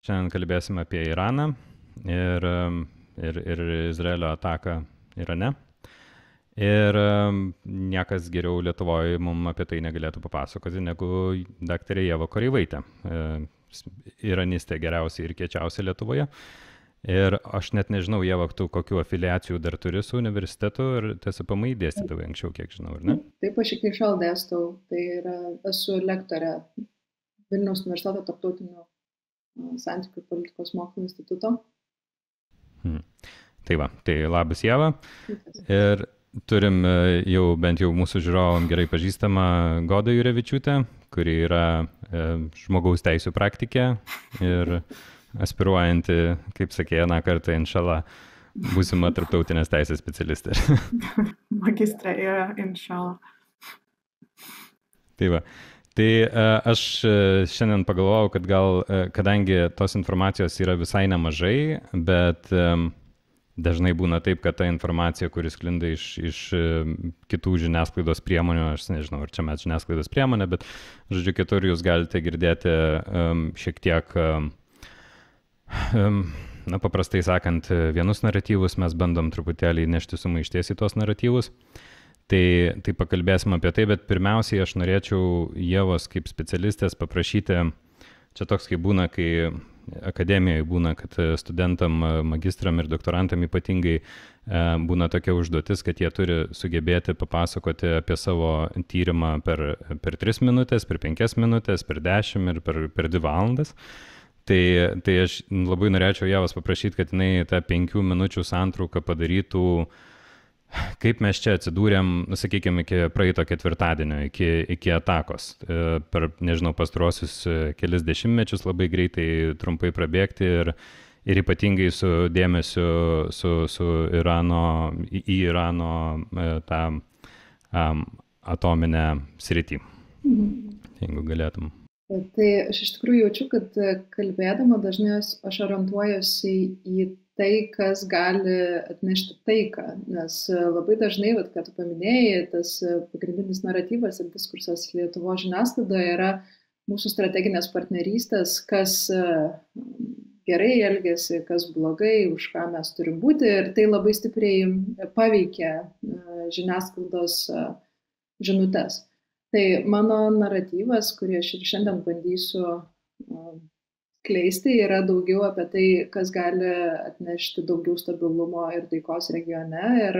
Šiandien kalbėsim apie Iraną ir Izraelio ataką Irane. Ir niekas geriau Lietuvoje mums apie tai negalėtų papasakoti negu daktarė Ieva Koreivaitė, iranistė geriausia ir kiečiausia Lietuvoje. Ir aš net nežinau, Ieva, tu kokių afiliacijų dar turi su universitetu ir TSPMI dėstydavai anksčiau, kiek žinau, ar ne? Taip, aš iki šiol dėstau, tai esu lektorė Vilniaus universiteto tarptautinių santykių ir politikos mokslų instituto. Tai va, tai labas Ieva. Ir turim jau bent jau mūsų žiūrovom gerai pažįstamą Godą Jurevičiūtę, kuri yra žmogaus teisų praktikė ir aspiruojanti, kaip sakė, vieną kartą, inshallah, būsima tarptautinės teisės specialistė. Magistrė yra, inshallah. Tai va. Tai aš šiandien pagalvojau, kad gal, kadangi tos informacijos yra visai nemažai, bet dažnai būna taip, kad ta informacija, kuris sklinda iš kitų žiniasklaidos priemonių, aš nežinau, ar čia mes žiniasklaidos priemonė, bet, žodžiu, kitur jūs galite girdėti šiek tiek, na, paprastai sakant, vienus naratyvus, mes bandom truputėlį nešti sumaišties į tos naratyvus. Tai pakalbėsim apie tai, bet pirmiausiai aš norėčiau Ievos kaip specialistės paprašyti, čia toks kaip būna, kai akademijoje būna, kad studentam, magistram ir doktorantam ypatingai būna tokia užduotis, kad jie turi sugebėti papasakoti apie savo tyrimą per 3 minutės, per 5 minutės, per 10 ir per 2 valandas. Tai aš labai norėčiau Ievos paprašyti, kad jinai tą 5 minučių santrauką padarytų, kaip mes čia atsidūrėm, sakykime, iki praeito ketvirtadienio, iki atakos. Per, nežinau, pastaruosius kelis dešimtmečius labai greitai trumpai prabėgti ir ypatingai su dėmesiu su Irano, į Irano tą atominę sritį. Jeigu galėtum. Tai aš iš tikrųjų jaučiu, kad kalbėdama dažnai aš orientuojuosi į tai, kas gali atnešti taiką, nes labai dažnai, ką tu paminėjai, tas pagrindinis naratyvas ir diskursas Lietuvos žiniasklaidoje yra mūsų strateginės partnerystės, kas gerai elgėsi, kas blogai, už ką mes turim būti, ir tai labai stipriai paveikia žiniasklaidos žinutes. Tai mano naratyvas, kurį aš ir šiandien bandysiu kleisti, yra daugiau apie tai, kas gali atnešti daugiau stabilumo ir taikos regione. Ir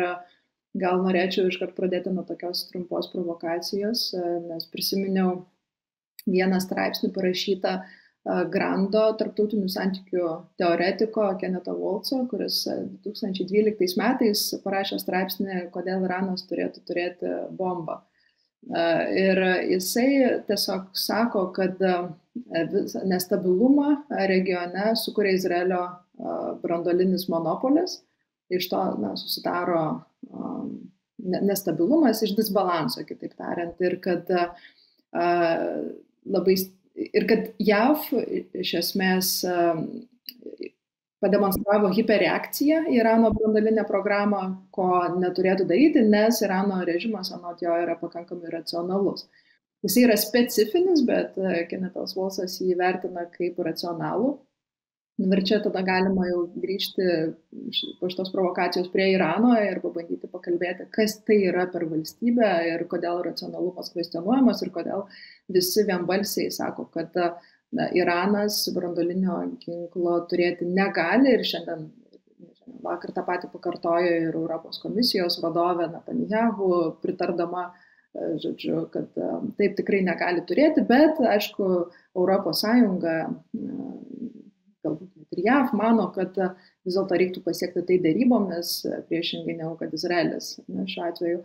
gal norėčiau iškart pradėti nuo tokios trumpos provokacijos, nes prisiminiau vieną straipsnį parašytą Grando tarptautinių santykių teoretiko Kennetho Waltzo, kuris 2012 metais parašė straipsnį, kodėl Iranas turėtų turėti bombą. Ir jisai tiesiog sako, kad nestabilumą regione sukuria Izraelio branduolinis monopolis. Iš to susidaro nestabilumas iš disbalanso, kitaip tariant. Ir kad JAV iš esmės pademonstravo hiperreakciją į Irano branduolinę programą, ko neturėtų daryti, nes Irano režimas anot jo yra pakankamai racionalus. Jis yra specifinis, bet Kennethas Waltzas jį vertina kaip racionalų. Ir čia tada galima jau grįžti po šitos provokacijos prie Irano ir pabandyti pakalbėti, kas tai yra per valstybę ir kodėl racionalumas kvestionuojamas ir kodėl visi vienbalsiai sako, kad Iranas branduolinio ginklo turėti negali, ir šiandien vakar tą patį pakartojo ir Europos komisijos vadovė Netanyahu, pritardama, žodžiu, kad taip tikrai negali turėti, bet aišku, Europos Sąjunga, galbūt net ir JAV, mano, kad vis dėlto reiktų pasiekti tai derybomis, priešingai negu kad Izraelis šiuo atveju.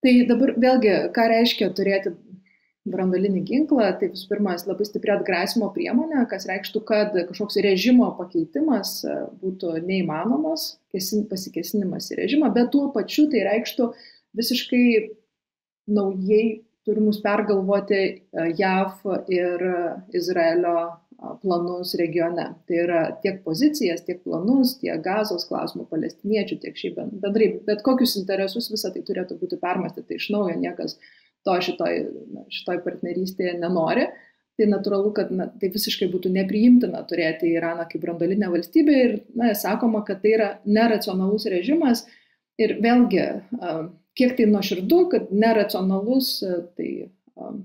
Tai dabar vėlgi, ką reiškia turėti branduolinį ginklą, tai visų pirma, labai stipri atgrasimo priemonė, kas reikštų, kad kažkoks režimo pakeitimas būtų neįmanomas, pasikėsinimas į režimą, bet tuo pačiu tai reikštų visiškai naujai turimus pergalvoti JAV ir Izraelio planus regione. Tai yra tiek pozicijas, tiek planus, tiek Gazos klausimų, palestiniečių, tiek šiaip bendrai, bet kokius interesus visą tai turėtų būti permąstyti iš naujo, niekas to šitoj partnerystėje nenori. tai natūralu, kad tai visiškai būtų nepriimtina turėti Iraną kaip branduolinę valstybę ir sakoma, kad tai yra neracionalus režimas ir vėlgi, kiek tai nuoširdu, kad neracionalus, tai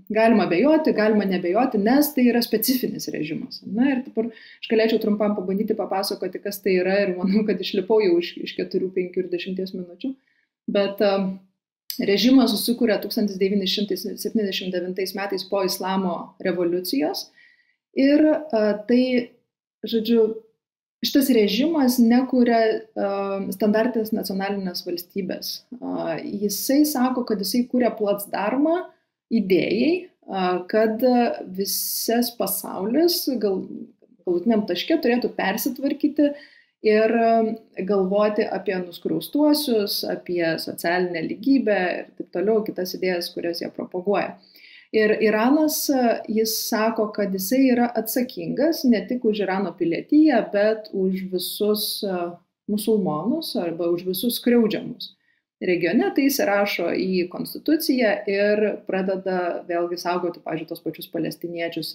galima abejoti, galima nebejoti, nes tai yra specifinis režimas. Na ir dabar aš galėčiau trumpam pabandyti papasakoti, kas tai yra ir manau, kad išlipau jau iš 4, 5 ir 10 minučių, bet režimas susikūrė 1979 metais po Islamo revoliucijos ir tai, žodžiu, šitas režimas nekūrė standartinės nacionalinės valstybės. Jisai sako, kad jisai kūrė placdarmą idėjai, kad visas pasaulis galutiniam taške turėtų persitvarkyti ir galvoti apie nuskriaustuosius, apie socialinę lygybę ir taip toliau, kitas idėjas, kurias jie propaguoja. Ir Iranas, jis sako, kad jisai yra atsakingas ne tik už Irano pilietiją, bet už visus musulmonus arba už visus skriaudžiamus. Regione tai įsirašo į konstituciją ir pradeda vėlgi saugoti, pavyzdžiui, tos pačius palestiniečius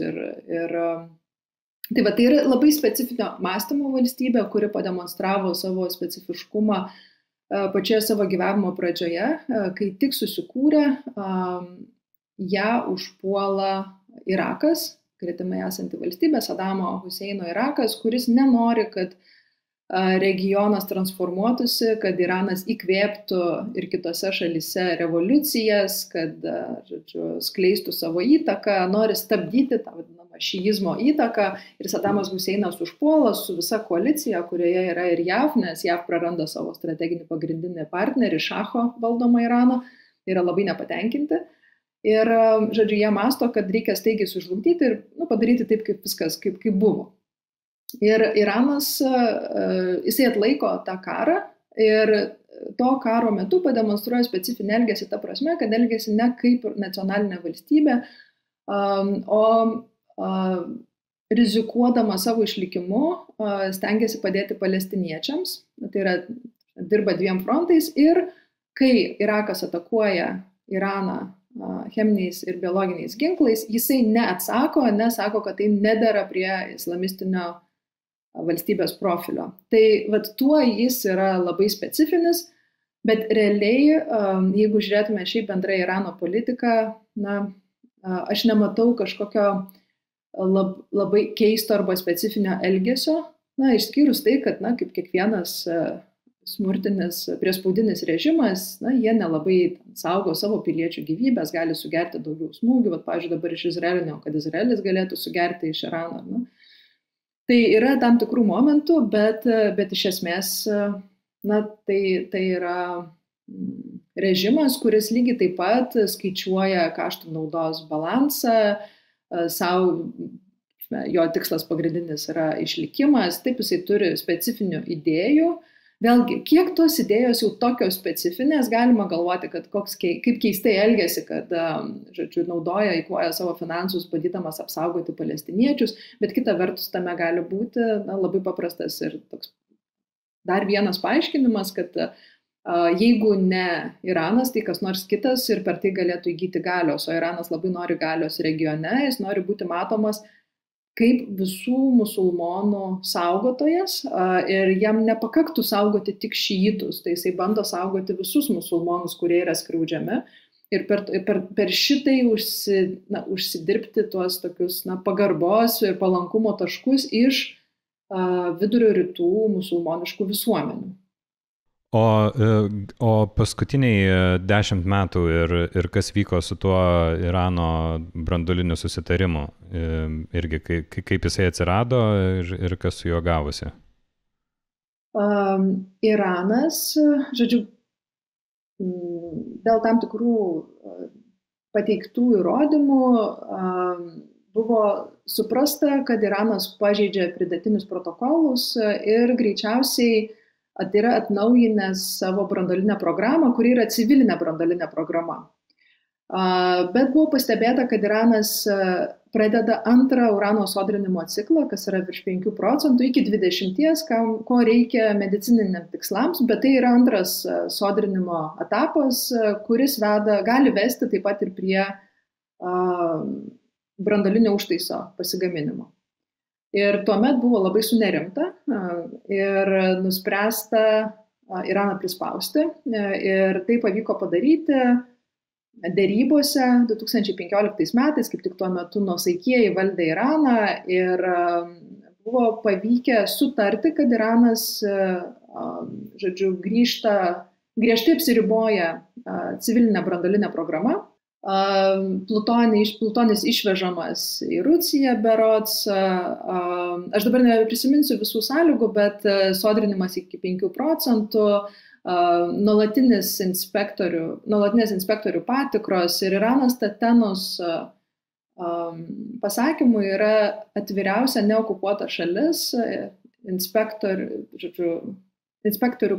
tai yra labai specifinio mąstymo valstybė, kuri pademonstravo savo specifiškumą pačioje savo gyvenimo pradžioje, kai tik susikūrė, ją užpuola Irakas, gretimai esanti valstybė, Sadamo Huseino Irakas, kuris nenori, kad regionas transformuotųsi, kad Iranas įkvėptų ir kitose šalyse revoliucijas, kad, žodžiu, skleistų savo įtaką, nori stabdyti tą vadinamą šiizmo įtaką ir Sadamas Huseinas užpuola su visa koalicija, kurioje yra ir JAV, nes JAV praranda savo strateginį pagrindinį partnerį, šacho valdomą Iraną, yra labai nepatenkinti. Ir, žodžiu, jie mąsto, kad reikia staigiai sužlugdyti ir padaryti taip, kaip viskas, kaip buvo. Ir Iranas, jisai atlaiko tą karą ir to karo metu pademonstruoja specifinį elgesį ta prasme, kad elgesi ne kaip nacionalinė valstybė, o rizikuodama savo išlikimu stengiasi padėti palestiniečiams, tai yra dirba 2 frontais ir kai Irakas atakuoja Iraną cheminiais ir biologiniais ginklais, jisai neatsako, nesako, kad tai nedera prie islamistinio valstybės profilio. Tai tuo jis yra labai specifinis, bet realiai, jeigu žiūrėtume šiaip bendrai Irano politiką, aš nematau kažkokio labai keisto arba specifinio elgesio, išskyrus tai, kad, kaip kiekvienas smurtinis priespaudinis režimas, jie nelabai saugo savo piliečių gyvybės, gali sugerti daugiau smūgių, pavyzdžiui, dabar iš Izraelio, kad Izraelis galėtų sugerti iš Irano. Tai yra tam tikrų momentų, bet iš esmės, tai yra režimas, kuris lygiai taip pat skaičiuoja kaštų naudos balansą, jo tikslas pagrindinis yra išlikimas, taip jisai turi specifinių idėjų. Vėlgi, kiek tos idėjos jau tokios specifinės, galima galvoti, kad kaip keistai elgiasi, kad, žodžiu, naudoja, eikvoja savo finansus, bandydamas apsaugoti palestiniečius, bet kita vertus tame gali būti labai paprastas ir toks dar vienas paaiškinimas, kad jeigu ne Iranas, tai kas nors kitas ir per tai galėtų įgyti galios, o Iranas labai nori galios regione, jis nori būti matomas kaip visų musulmonų saugotojas ir jam nepakaktų saugoti tik šiitus, tai jisai bando saugoti visus musulmonus, kurie yra skriaudžiami ir per šitai užsidirbti tuos tokius pagarbos ir palankumo taškus iš vidurio rytų musulmoniškų visuomenių. O paskutiniai 10 metų ir kas vyko su tuo Irano branduoliniu susitarimu, irgi kaip jisai atsirado ir kas su juo gavosi? Iranas, žodžiu, dėl tam tikrų pateiktų įrodymų buvo suprasta, kad Iranas pažeidžia pridėtinius protokolus ir greičiausiai yra atnaujinęs savo branduolinę programą, kuri yra civilinė branduolinė programa. Bet buvo pastebėta, kad Iranas pradeda antrą urano sodrinimo ciklą, kas yra virš 5% iki 20%, ko reikia medicininiam tikslams, bet tai yra antras sodrinimo etapas, kuris gali vesti taip pat ir prie branduolinio užtaiso pasigaminimo. Ir tuomet buvo labai sunerimta ir nuspręsta Iraną prispausti. Ir tai pavyko padaryti derybose 2015 metais, kaip tik tuo metu nuosaikieji valdė Iraną ir buvo pavykę sutarti, kad Iranas, žodžiu, griežtai apsiriboja civilinę branduolinę programą. Plutonis išvežamas į Rusiją berods. Aš dabar neprisiminsiu visų sąlygų, bet sodrinimas iki 5%, nuolatinės inspektorių patikros ir Iranas Tatenos pasakymų yra atviriausia neokupuota šalis inspektorių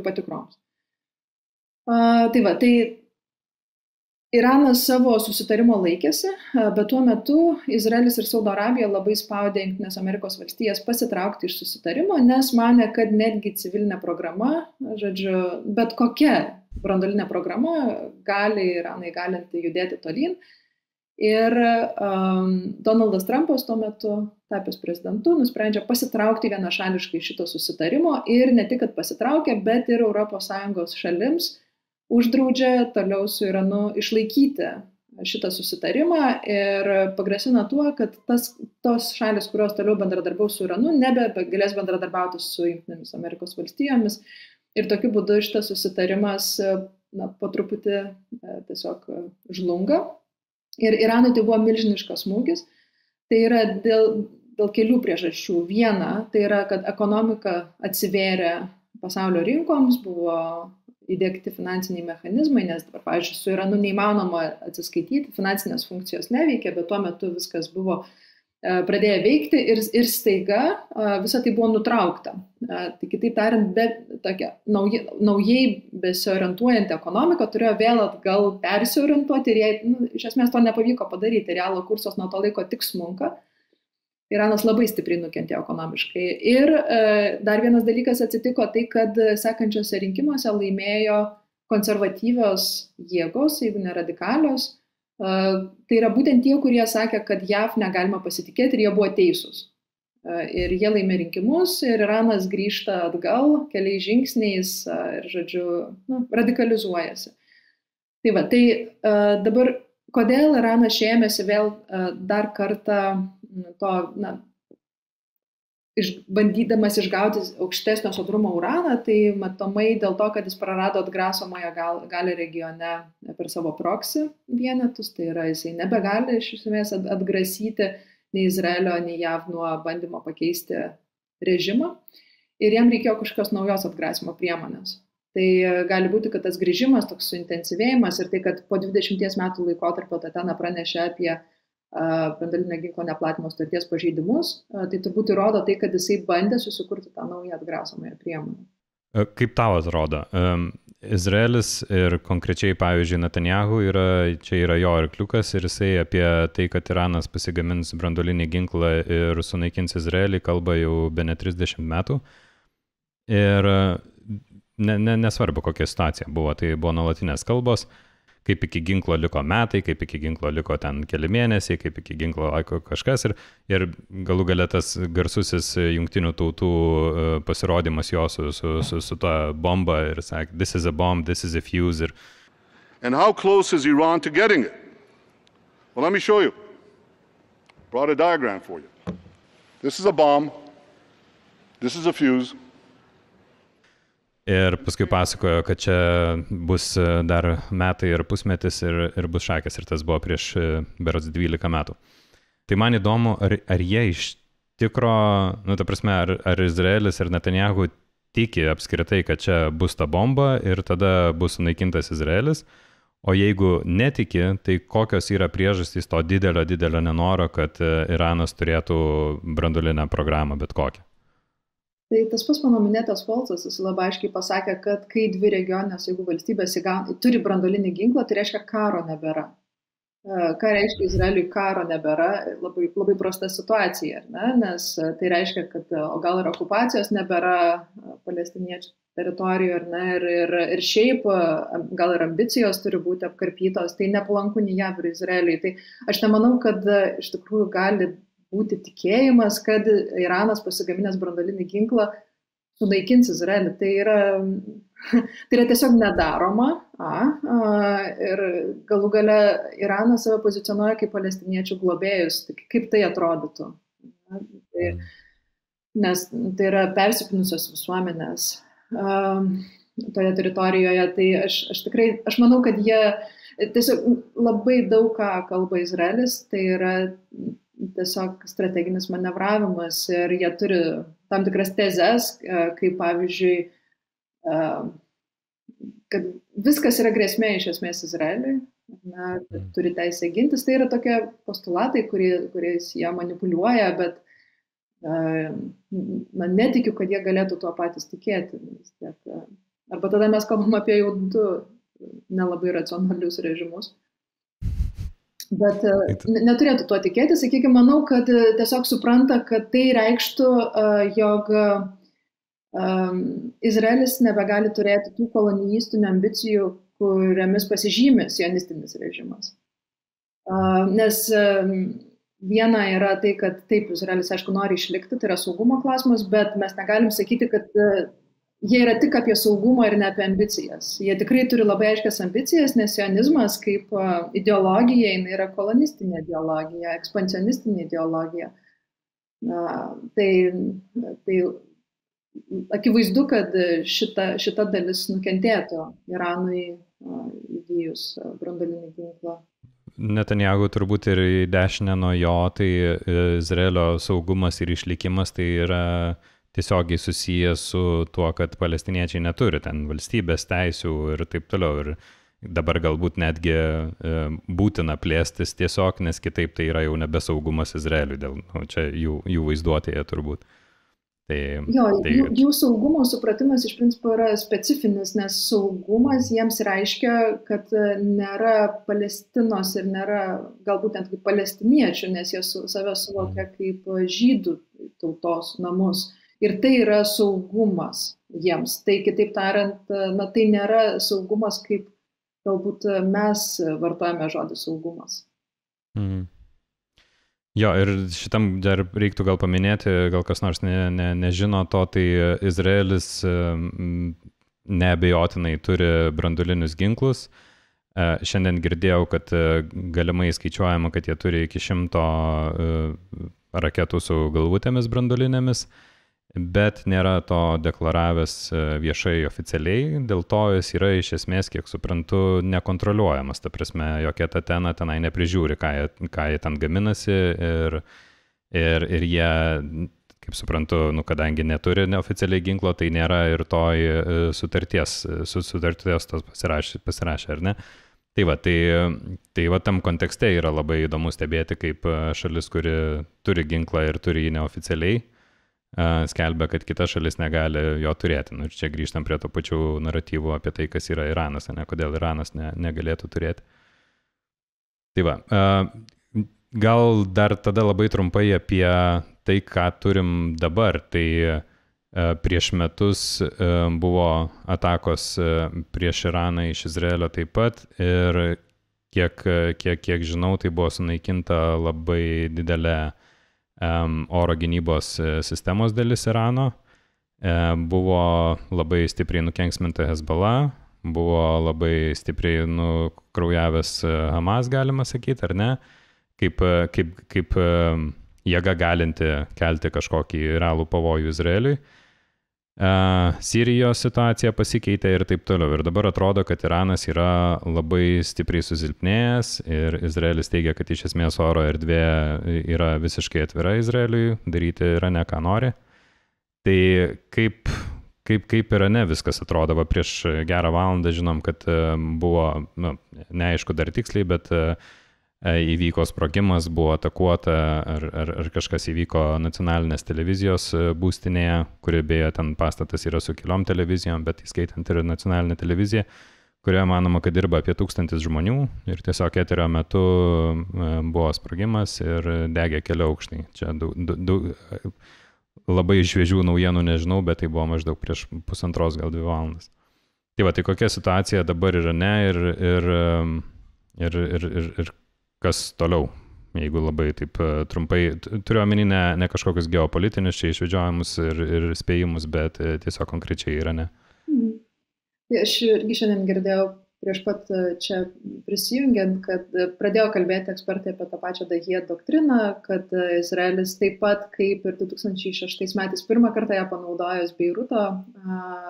patikroms. Tai Iranas savo susitarimo laikėsi, bet tuo metu Izraelis ir Saudo Arabija labai spaudė Jungtines Amerikos valstijas pasitraukti iš susitarimo, nes manė, kad netgi civilinė programa, bet kokia branduolinė programa gali Iraną įgalinti judėti tolyn. Ir Donaldas Trumpas tuo metu, tapęs prezidentu, nusprendžia pasitraukti vienašališkai iš šito susitarimo ir ne tik, kad pasitraukė, bet ir ES šalims uždraudžia toliau su Iranu išlaikyti šitą susitarimą ir pagrasina tuo, kad tos šalis, kurios toliau bendradarbiaus su Iranu, nebegalės bendradarbiauti su Jungtinėmis Amerikos valstijomis ir tokiu būdu šitas susitarimas po truputį tiesiog žlunga. Ir Iranui tai buvo milžiniškas smūgis. Tai yra dėl kelių priežasčių. Viena, tai yra, kad ekonomika atsivėrė pasaulio rinkoms, buvo įdiegti finansiniai mechanizmai, nes dabar, pavyzdžiui, su Iranu neįmanoma atsiskaityti, finansinės funkcijos neveikia, bet tuo metu viskas buvo pradėję veikti ir staiga visa tai buvo nutraukta. Tai kitaip tariant, tokia naujai besiorientuojanti ekonomika turėjo vėl atgal persiorientuoti ir jai iš esmės to nepavyko padaryti. Realo kursas nuo to laiko tik smunka. Iranas labai stipriai nukentėjo ekonomiškai. Ir dar vienas dalykas atsitiko tai, kad sekančiose rinkimuose laimėjo konservatyvios jėgos, jeigu ne radikalios. Tai yra būtent tie, kurie sakė, kad JAV negalima pasitikėti ir jie buvo teisūs. Ir jie laimė rinkimus ir Iranas grįžta atgal keliais žingsniais ir, radikalizuojasi. Tai dabar, kodėl Iranas ėmėsi vėl dar kartą to, bandydamas išgauti aukštesnio sodrumo uraną, tai matomai dėl to, kad jis prarado atgrasomąją galią regione per savo proxy vienetus, tai yra jisai nebegali iš esmės atgrasyti nei Izraelio, nei JAV nuo bandymo pakeisti režimą ir jam reikėjo kažkokios naujos atgrasimo priemonės. Tai gali būti, kad tas grįžimas, toks suintensyvėjimas ir tai, kad po 20 metų laikotarpio Tatena pranešė apie branduolinio ginklo neplatinimo sutarties pažeidimus, tai turbūt įrodo tai, kad jisai bandė susikurti tą naują atgrasomąją priemonę. Kaip tau atrodo? Izraelis ir konkrečiai, pavyzdžiui, Netanyahu čia yra jo arkliukas ir jisai apie tai, kad Iranas pasigamins branduolinį ginklą ir sunaikins Izraelį, kalba jau bene 30 metų. Ir nesvarbu, kokia situacija buvo, tai buvo nuolatinės kalbos. Kaip iki ginklo liko metai, kaip iki ginklo liko ten keli mėnesiai, kaip iki ginklo kažkas ir galų gale tas garsusis jungtinių tautų pasirodymas jo su ta bomba ir sakė, this is a bomb, this is a fuse. And how close is Iran to getting it? Well, let me show you. Brought a diagram for you. This is a bomb, this is a fuse. Ir paskui pasakojo, kad čia bus dar metai ir pusmetis ir bus šakės ir tas buvo prieš berods 12 metų. Tai man įdomu, ar jie iš tikro, ta prasme, ar Izraelis ir Netanyahu tiki apskritai, kad čia bus ta bomba ir tada bus sunaikintas Izraelis, o jeigu netiki, tai kokios yra priežastys to didelio nenoro, kad Iranas turėtų branduolinę programą bet kokią. Tai tas pas mano minėtas Volcas, jis labai aiškiai pasakė, kad kai dvi regioninės, jeigu valstybės turi branduolinį ginklą, tai reiškia karo nebėra. Ką reiškia Izraeliui karo nebėra, labai, labai prasta situacija, ne? Nes tai reiškia, kad o gal ir okupacijos nebėra palestiniečių teritorijų, ir šiaip gal ir ambicijos turi būti apkarpytos, tai nepalanku nei JAV ir Izraeliui. Tai aš nemanau, kad iš tikrųjų gali būti tikėjimas, kad Iranas pasigaminęs branduolinį ginklą sunaikins Izraelį. Tai yra tiesiog nedaroma. Ir galų gale Iranas save pozicionuoja kaip palestiniečių globėjus. Kaip tai atrodytų? Nes tai yra persipinusios visuomenės toje teritorijoje. Tai aš manau, kad jie tiesiog labai daug ką kalba Izraelis. Tai yra tiesiog strateginis manevravimas ir jie turi tam tikras tezes, kaip pavyzdžiui, kad viskas yra grėsmė iš esmės Izraeliui, turi teisę gintis. Tai yra tokie postulatai, kuriais jie manipuliuoja, bet netikiu, kad jie galėtų tuo patys tikėti. Arba tada mes kalbam apie jau du nelabai racionalius režimus. Bet neturėtų tuo tikėti, sakykime, manau, kad tiesiog supranta, kad tai reikštų, jog Izraelis nebegali turėti tų kolonijistinių ambicijų, kuriamis pasižymė sionistinis režimas. Nes viena yra tai, kad taip, Izraelis, aišku, nori išlikti, tai yra saugumo klausimas, bet mes negalim sakyti, kad jie yra tik apie saugumą ir ne apie ambicijas. Jie tikrai turi labai aiškias ambicijas, nes sionizmas kaip ideologija, jinai yra kolonistinė ideologija, ekspansionistinė ideologija. Tai akivaizdu, kad šita dalis nukentėtų Iranui įgijus branduolinį ginklą. Netanjahu turbūt ir į dešinę nuo jo, tai Izraelio saugumas ir išlikimas tai yra tiesiogiai susijęs su tuo, kad palestiniečiai neturi ten valstybės teisių ir taip toliau. Ir dabar galbūt netgi būtina plėstis tiesiog, nes kitaip tai yra jau nebesaugumas Izraeliui, čia jų vaizduotėje turbūt. Jų saugumo supratimas iš principo yra specifinis, nes saugumas jiems reiškia, kad nėra Palestinos ir nėra galbūt net kaip palestiniečių, nes jie save suvokia kaip žydų tautos namus. Ir tai yra saugumas jiems. Tai kitaip tariant, tai nėra saugumas, kaip galbūt mes vartojame žodį saugumas. Jo, ir šitam dar reiktų gal paminėti, gal kas nors nežino to, tai Izraelis neabejotinai turi branduolinius ginklus. Šiandien girdėjau, kad galimai skaičiuojama, kad jie turi iki 100 raketų su galvutėmis branduolinėmis. Bet nėra to deklaravęs viešai oficialiai, dėl to jis yra iš esmės, kiek suprantu, nekontroliuojamas. Ta prasme, jokia Tatena tenai neprižiūri, ką jie ten gaminasi ir jie, kaip suprantu, kadangi neturi neoficialiai ginklo, tai nėra ir toj sutarties tos pasirašė, ar ne? Tai va tam kontekste yra labai įdomu stebėti, kaip šalis, kuri turi ginklą ir turi jį neoficialiai, skelbia, kad kita šalis negali jo turėti. Ir čia grįžtam prie to pačių naratyvų apie tai, kas yra Iranas, ne, kodėl Iranas negalėtų turėti. Tai va, gal dar tada labai trumpai apie tai, ką turim dabar. Tai prieš metus buvo atakos prieš Iraną iš Izraelio taip pat ir kiek žinau, tai buvo sunaikinta labai didelė oro gynybos sistemos dalis Irano, buvo labai stipriai nukenksminta Hezbollah, buvo labai stipriai nukraujavęs Hamas, galima sakyti, ar ne, kaip jėga galinti kelti kažkokį realų pavojų Izraeliui. Sirijos situacija pasikeitė ir taip toliau. Ir dabar atrodo, kad Iranas yra labai stipriai susilpnėjęs ir Izraelis teigia, kad iš esmės oro erdvė yra visiškai atvira Izraeliui, daryti Irane ką nori. Tai kaip Irane viskas atrodo, va prieš gerą valandą žinom, kad buvo, neaišku dar tiksliai, bet įvyko sprogimas, buvo atakuota ar kažkas įvyko nacionalinės televizijos būstinėje, kuri beje ten pastatas yra su keliom televizijom, bet įskaitant ir nacionalinę televiziją, kurioje manoma, kad dirba apie 1000 žmonių ir tiesiog eterio metu buvo sprogimas ir degė keli aukštai. Čia labai šviežių naujienų nežinau, bet tai buvo maždaug prieš 1,5 gal 2 valandas. Tai va, tai kokia situacija dabar yra ir kas toliau, jeigu labai taip trumpai, turiu omeny ne kažkokius geopolitinius čia išvedžiojimus ir spėjimus, bet tiesiog konkrečiai Irane. Aš irgi šiandien girdėjau prieš pat čia prisijungiant, kad pradėjo kalbėti ekspertai apie tą pačią Dahijat doktriną, kad Izraelis taip pat kaip ir 2006 metais pirmą kartą ją panaudojęs Beiruto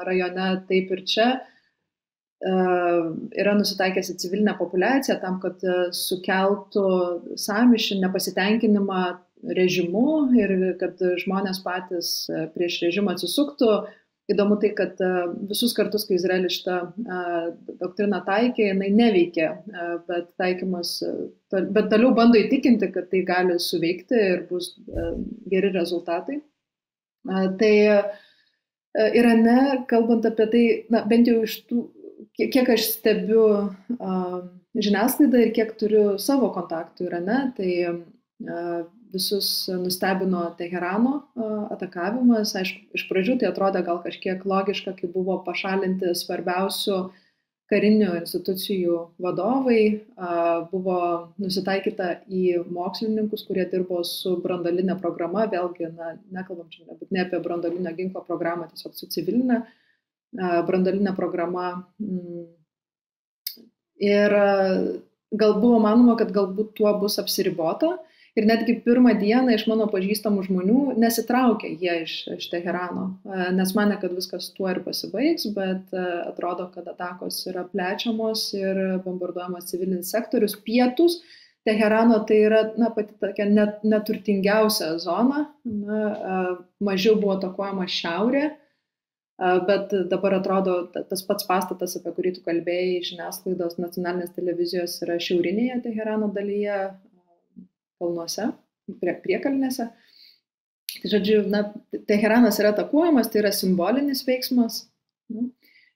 rajone, taip ir čia yra nusitaikęs į civilinę populiaciją tam, kad sukeltų sąmyšį, nepasitenkinimą režimu ir kad žmonės patys prieš režimą atsisuktų. Įdomu tai, kad visus kartus, kai Izraelis šitą doktriną taikė, jinai neveikė, bet toliau bando įtikinti, kad tai gali suveikti ir bus geri rezultatai. Tai Irane, kalbant apie tai, bent jau iš tų, kiek aš stebiu žiniasklaidą ir kiek turiu savo kontaktų Irane, tai visus nustebino Teherano atakavimas. Aišku, iš pradžių tai atrodė gal kažkiek logiška, kai buvo pašalinti svarbiausių karinių institucijų vadovai, buvo nusitaikyta į mokslininkus, kurie dirbo su branduoline programa, vėlgi, nekalbam čia nebūtinai apie branduolinio ginklo programą, tiesiog su civilinė branduolinė programa. Ir gal buvo manoma, kad galbūt tuo bus apsiribota. Ir netgi pirmą dieną iš mano pažįstamų žmonių nesitraukė jie iš Teherano, nes manė, kad viskas tuo ir pasibaigs, bet atrodo, kad atakos yra plečiamos ir bombarduojamas civilinis sektorius. Pietus Teherano tai yra pati tokia neturtingiausia zona, mažiau buvo atakuojama šiaurė, bet dabar atrodo tas pats pastatas, apie kurį tu kalbėjai, žiniasklaidos nacionalinės televizijos yra šiaurinėje Teherano dalyje, kalnuose, priekalnėse. Tai žodžiu, Teheranas yra atakuojamas, tai yra simbolinis veiksmas.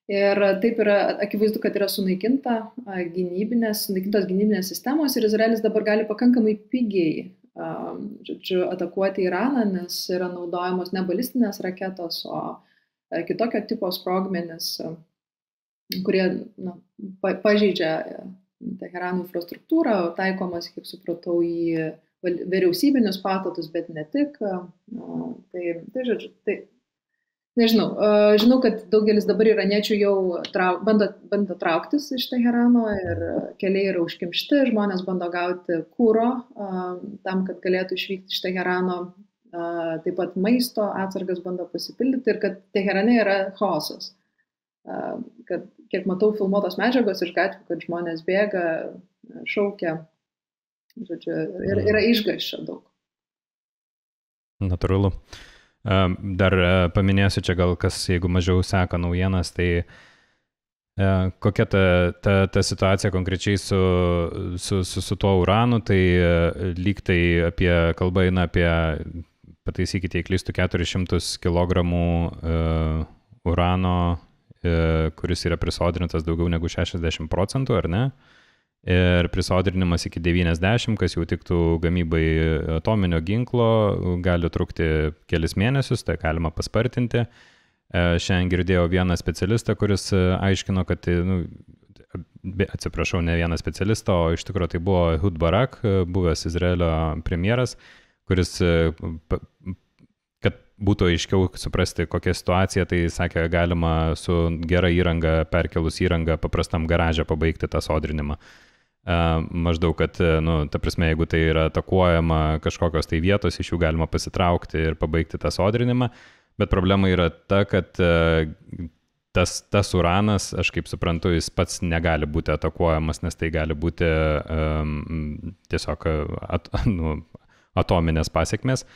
Ir taip yra akivaizdu, kad yra sunaikintos gynybinės sistemos ir Izraelis dabar gali pakankamai pigiai atakuoti Iraną, nes yra naudojamos ne balistinės raketos, o kitokio tipo sprogmenys, kurie pažeidžia Teherano infrastruktūrą, taikomas, kaip supratau, į vyriausybinius pastatus, bet ne tik. Tai žodžiu, nežinau. Žinau, kad daugelis dabar iraniečių jau bando trauktis iš Teherano ir keliai yra užkimšti, žmonės bando gauti kuro tam, kad galėtų išvykti iš Teherano. Taip pat maisto atsargas bando pasipildyti ir kad Teherane yra chaosas. Kad, kiek matau filmuotos medžiagos iš gatvių, kad žmonės bėga, šaukia, žodžiu, ir yra išgąsčio daug. Natūralu. Dar paminėsiu čia gal kas, jeigu mažiau seka naujienas, tai kokia ta situacija konkrečiai su tuo uranu, tai lyg tai kalba eina apie, pataisykite, jei klystu, 400 kg urano, kuris yra prisodrintas daugiau negu 60%, ar ne? Ir prisodrinimas iki 90, kas jau tiktų gamybai atominio ginklo, gali trukti kelis mėnesius, tai galima paspartinti. Šiandien girdėjau vieną specialistą, kuris aiškino, kad, atsiprašau, ne vieną specialistą, o iš tikrųjų tai buvo Ehud Barak, buvęs Izraelio premjeras, kuris kad būtų aiškiau suprasti, kokia situacija, tai sakė, galima su gera įranga, perkelus įrangą, paprastam garaže pabaigti tą sodrinimą. Maždaug, kad, ta prasme, jeigu tai yra atakuojama kažkokios tai vietos, iš jų galima pasitraukti ir pabaigti tą sodrinimą, bet problema yra ta, kad tas uranas, aš kaip suprantu, jis pats negali būti atakuojamas, nes tai gali būti tiesiog atominės pasiekmės.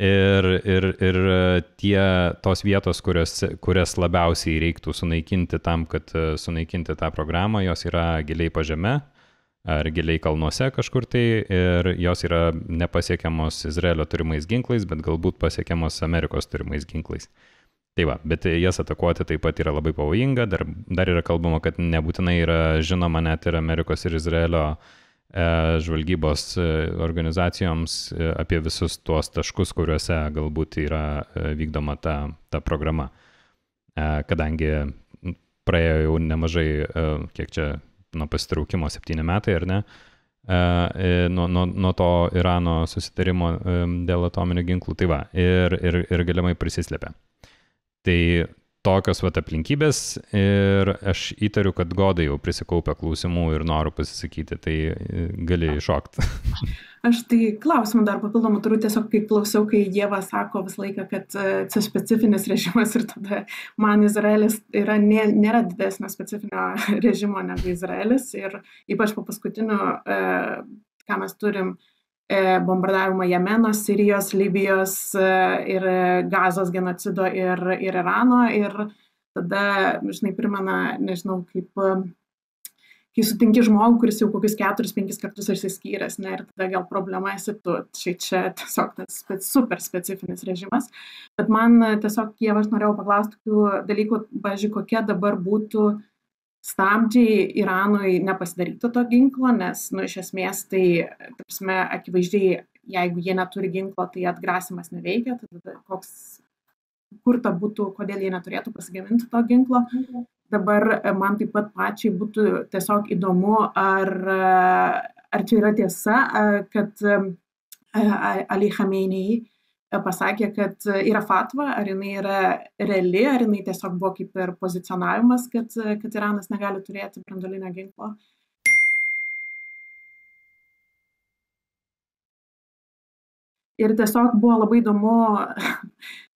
Ir tos vietos, kurias labiausiai reiktų sunaikinti tam, kad sunaikinti tą programą, jos yra giliai po žeme ar giliai kalnuose kažkur tai ir jos yra nepasiekiamos Izraelio turimais ginklais, bet galbūt pasiekiamos Amerikos turimais ginklais. Tai va, bet jas atakuoti taip pat yra labai pavojinga, dar yra kalbama, kad nebūtinai yra žinoma net ir Amerikos ir Izraelio žvalgybos organizacijoms apie visus tuos taškus, kuriuose galbūt yra vykdoma ta programa. Kadangi praėjo jau nemažai, kiek čia nuo pasitraukimo 7 metai, ar ne, nuo to Irano susitarimo dėl atominių ginklų, tai va, ir galimai prisislėpė. Tai tokios aplinkybės ir aš įtariu, kad Goda jau prisikaupė klausimų ir noriu pasisakyti, tai gali iššokti. Aš tai klausimų dar papildomų turiu, tiesiog kai klausiau, kai Ieva sako visą laiką, kad čia specifinis režimas ir tada man Izraelis nėra didesnio specifinio režimo negu Izraelis ir ypač po paskutinių, ką mes turim, bombardavimą Jemeno, Sirijos, Libijos ir Gazos genocido ir Irano ir tada, žinai, primena, nežinau, kai sutinki žmogų, kuris jau kokius 4-5 kartus išsiskyręs, ne, ir tada gal problema esi tu, čia tiesiog tas super specifinis režimas, bet man tiesiog, Ieva, aš norėjau paklausti tokių dalykų, pavyzdžiui, kokie dabar būtų stabdžiai Iranui nepasidaryti to ginklo, nes, iš esmės, tai, tarpsime, akivaizdžiai, jeigu jie neturi ginklo, tai atgrasimas neveikia, tada kur ta būtų, kodėl jie neturėtų pasigaminti to ginklo. Dabar man taip pat pačiai būtų tiesiog įdomu, ar čia yra tiesa, kad Ali Khamenei pasakė, kad yra fatva, ar jinai yra reali, ar jinai tiesiog buvo kaip ir pozicionavimas, kad Iranas negali turėti branduolinio ginklo. Ir tiesiog buvo labai įdomu,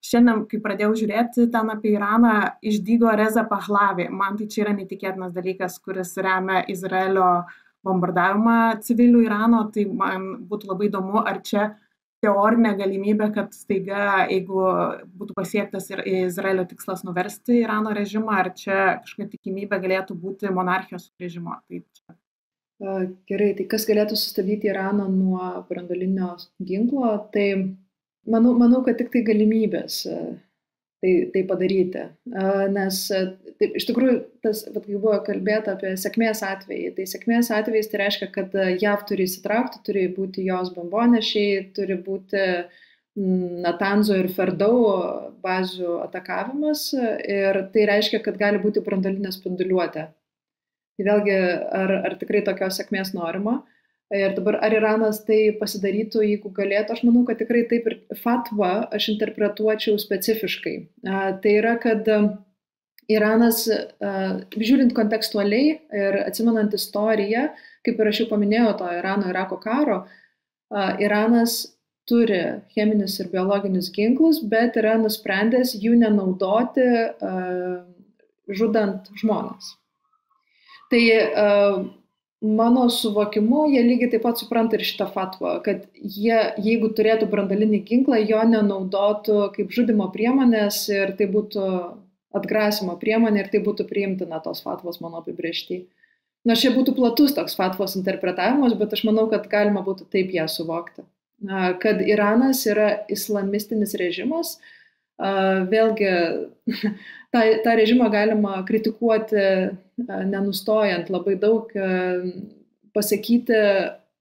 šiandien, kai pradėjau žiūrėti ten apie Iraną, išdygo Reza Pahlavi. Man tai čia yra netikėtinas dalykas, kuris remia Izraelio bombardavimą civilių Irano, tai man būtų labai įdomu, ar čia teorinė galimybė, kad staiga, jeigu būtų pasiektas ir Izraelio tikslas nuversti Irano režimą, ar čia kažkokia tikimybė galėtų būti monarchijos režimo. Gerai, tai kas galėtų sustabdyti Iraną nuo branduolinio ginklo, tai manau, kad tik tai galimybės tai padaryti. Nes taip, iš tikrųjų, kai buvo kalbėta apie sėkmės atvejį, tai sėkmės atvejais tai reiškia, kad JAV turi įsitraukti, turi būti jos bombonešiai, turi būti Natanzo ir Ferdau bazių atakavimas ir tai reiškia, kad gali būti branduolinė spinduliuotė. Tai vėlgi, ar tikrai tokios sėkmės norima? Ir dabar, ar Iranas tai pasidarytų, jeigu galėtų, aš manau, kad tikrai taip ir fatva aš interpretuočiau specifiškai. Tai yra, kad Iranas, žiūrint kontekstualiai ir atsimenant istoriją, kaip ir aš jau paminėjau to Irano-Irako karo, Iranas turi cheminius ir biologinius ginklus, bet yra nusprendęs jų nenaudoti žudant žmones. Tai mano suvokimu, jie lygiai taip pat supranta ir šitą fatvą, kad jie, jeigu turėtų branduolinį ginklą, jo nenaudotų kaip žudimo priemonės ir tai būtų atgrasimo priemonė ir tai būtų priimtina tos fatvos mano apibrėžty. Na, čia būtų platus toks fatvos interpretavimas, bet aš manau, kad galima būtų taip ją suvokti. Kad Iranas yra islamistinis režimas, vėlgi tą režimą galima kritikuoti nenustojant, labai daug pasakyti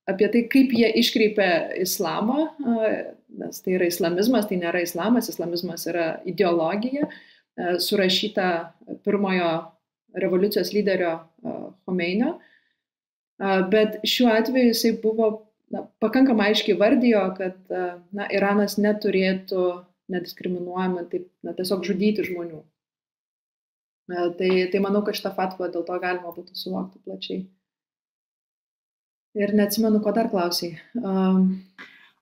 apie tai, kaip jie iškreipia islamą, nes tai yra islamizmas, tai nėra islamas, islamizmas yra ideologija, surašyta pirmojo revoliucijos lyderio Chomeinio, bet šiuo atveju jisai buvo pakankamai aiškiai vardijo, kad Iranas neturėtų nediskriminuojama taip, tiesiog žudyti žmonių. Tai manau, kad šitą fatvą dėl to galima būtų suvokti plačiai. Ir neatsimenu, ko dar klausai.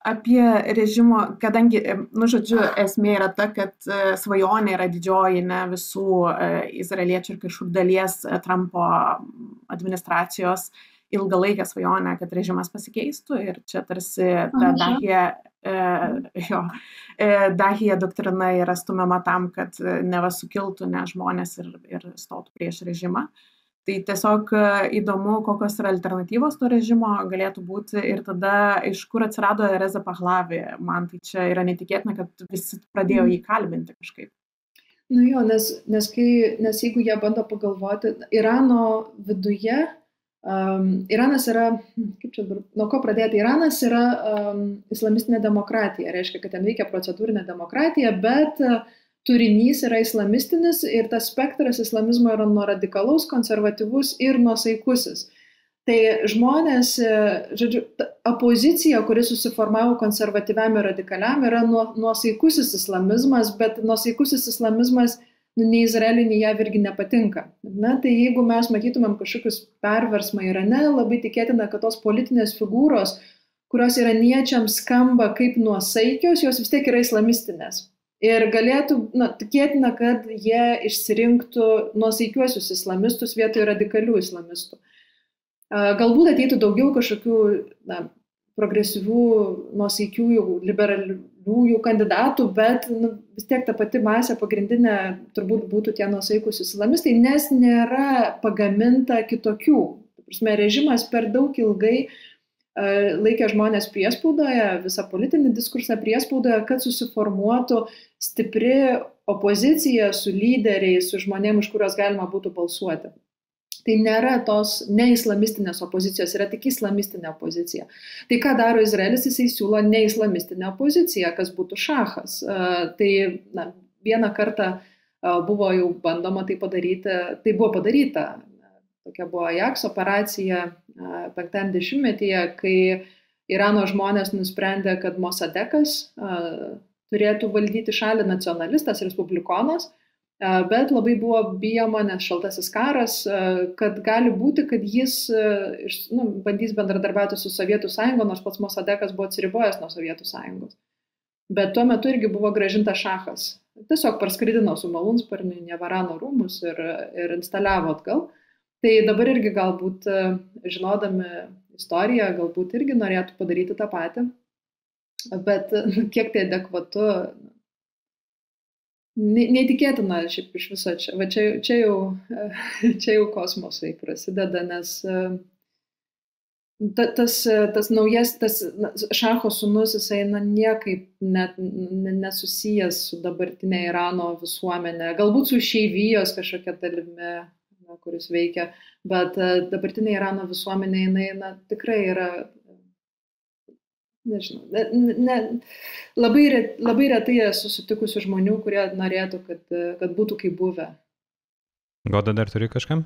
Apie režimo, kadangi, žodžiu, esmė yra ta, kad svajonė yra didžioji, ne visų izraeliečių ir kažkur dalies Trumpo administracijos ilgalaikė svajonė, kad režimas pasikeistų ir čia tarsi ta Dahija doktrina yra stumiama tam, kad neva sukiltų ne žmonės ir stotų prieš režimą. Tai tiesiog įdomu, kokios yra alternatyvos to režimo galėtų būti ir tada iš kur atsirado Reza Pahlavi. Man tai čia yra netikėtina, kad visi pradėjo jį kalbinti kažkaip. Nu jo, nes jeigu jie bando pagalvoti, Irano viduje, Iranas yra, kaip čia, nuo ko pradėti, Iranas yra islamistinė demokratija, reiškia, kad ten veikia procedūrinė demokratija, bet turinys yra islamistinis ir tas spektras islamizmo yra nuo radikalaus, konservatyvus ir nuosaikusis. Tai žmonės, žodžiu, opozicija, kuri susiformavo konservatyviam ir radikaliam, yra nuosaikusis islamizmas, bet nuosaikusis islamizmas nei Izraeliui, nei JAV irgi nepatinka. Na, tai jeigu mes matytumėm kažkokius perversmą Irane, labai tikėtina, kad tos politinės figūros, kurios iraniečiams skamba kaip nuosaikios, jos vis tiek yra islamistinės. Ir galėtų, tikėtina, kad jie išsirinktų nuosaikiuosius islamistus vietoj radikalių islamistų. Galbūt ateitų daugiau kažkokių progresyvių, nuosaikiųjų, liberaliųjų kandidatų, bet vis tiek ta pati masė pagrindinė turbūt būtų tie nuosaikus islamistai, nes nėra pagaminta kitokių. Prasme, režimas per daug ilgai laikė žmonės priespaudoje, visą politinį diskursą priespaudoje, kad susiformuotų stipri opozicija su lyderiais, su žmonėmis, už kuriuos galima būtų balsuoti. Tai nėra tos neislamistinės opozicijos, yra tik islamistinė opozicija. Tai ką daro Izraelis, jisai siūlo neislamistinę opoziciją, kas būtų šachas. Tai vieną kartą buvo jau bandoma tai padaryti, tai buvo padaryta. Tokia buvo Ajax operacija 50-metyje, kai Irano žmonės nusprendė, kad Mosadekas turėtų valdyti šalį, nacionalistas, respublikonas. Bet labai buvo bijoma, nes šaltasis karas, kad gali būti, kad jis bandys bendradarbiauti su Sovietų sąjunga, nors pats Mosadekas buvo atsiribojęs nuo Sovietų sąjungos. Bet tuo metu irgi buvo grąžintas šachas. Tiesiog parskridino su malūnsparniu į Nevarano rūmus ir instaliavo atgal. Tai dabar irgi galbūt, žinodami istoriją, galbūt irgi norėtų padaryti tą patį. Bet kiek tai adekvatu, neįtikėtina šiaip iš viso čia. Va čia jau kosmosai prasideda, nes tas naujas, tas šacho sūnus, jisai niekaip net nesusijęs su dabartinė Irano visuomenė. Galbūt su išeivijos kažkokia dalimi, kuris veikia, bet dabartinė Irano visuomenė, jinai tikrai yra, nežinau, labai retai esu sutikusių žmonių, kurie norėtų, kad būtų kaip buvę. Goda, dar turi kažkam?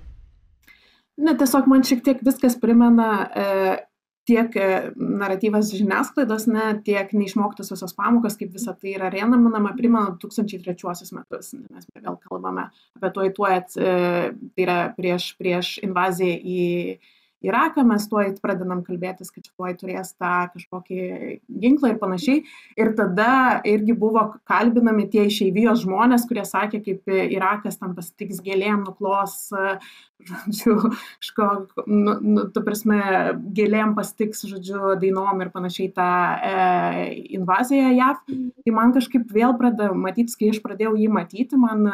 Ne, tiesiog man šiek tiek viskas primena tiek naratyvas žiniasklaidos, tiek neišmoktos visos pamokos, kaip visa tai yra rėnaminama, primena 2003 metus. Mes vėl kalbame apie tuoj, tai yra prieš invaziją į Iraką, mes tuoj pradedam kalbėtis, kad tuoj turės tą kažkokį ginklą ir panašiai. Ir tada irgi buvo kalbinami tie išeivijos žmonės, kurie sakė, kaip Irakas ten pasitiks gėlėm, nuklos, žodžiu, tu prasme, gėlėm pasitiks, žodžiu, dainom ir panašiai tą invaziją JAV. Tai man kažkaip vėl pradėjo matyti, kai aš pradėjau jį matyti, man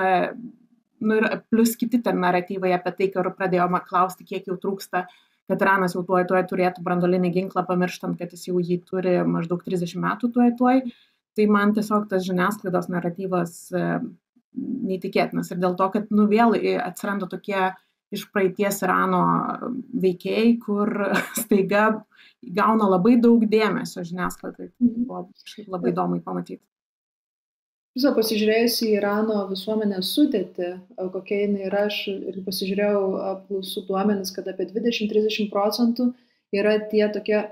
ir plus kiti ten naratyvai apie tai, kai pradėjome klausti, kiek jau trūksta, kad Iranas jau tuoj turėtų branduolinį ginklą, pamirštant, kad jis jau jį turi maždaug 30 metų tuoj. Tai man tiesiog tas žiniasklaidos naratyvas neįtikėtinas. Ir dėl to, kad vėl atsiranda tokie iš praeities Irano veikėjai, kur staiga gauna labai daug dėmesio žiniasklaidai. Tai buvo labai įdomu pamatyti. Visą pasižiūrėjus į Irano visuomenės sudėtį, kokia jinai yra, aš ir pasižiūrėjau apklausų duomenis, kad apie 20-30% yra tie tokie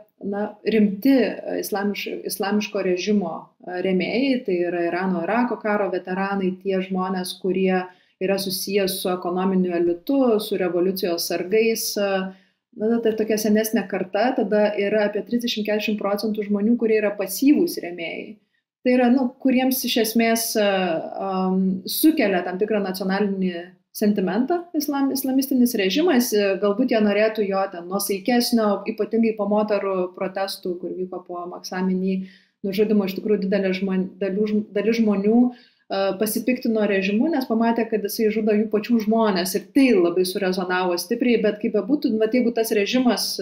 rimti islamiško režimo rėmėjai, tai yra Irano-Irako karo veteranai, tie žmonės, kurie yra susijęs su ekonominiu elitu, su revoliucijos sargais. Tai tokia senesnė karta, tada yra apie 30-40% žmonių, kurie yra pasyvūs rėmėjai. Tai yra, kuriems iš esmės sukelia tam tikrą nacionalinį sentimentą islamistinis režimas, galbūt jie norėtų jo ten nuosaikesnio, ypatingai po moterų protestų, kur vyko po Maksamini nužudimo, iš tikrųjų dalis žmonių pasipiktino režimu, nes pamatė, kad jisai žudo jų pačių žmonės ir tai labai surezonavo stipriai, bet kaip bebūtų, jeigu tas režimas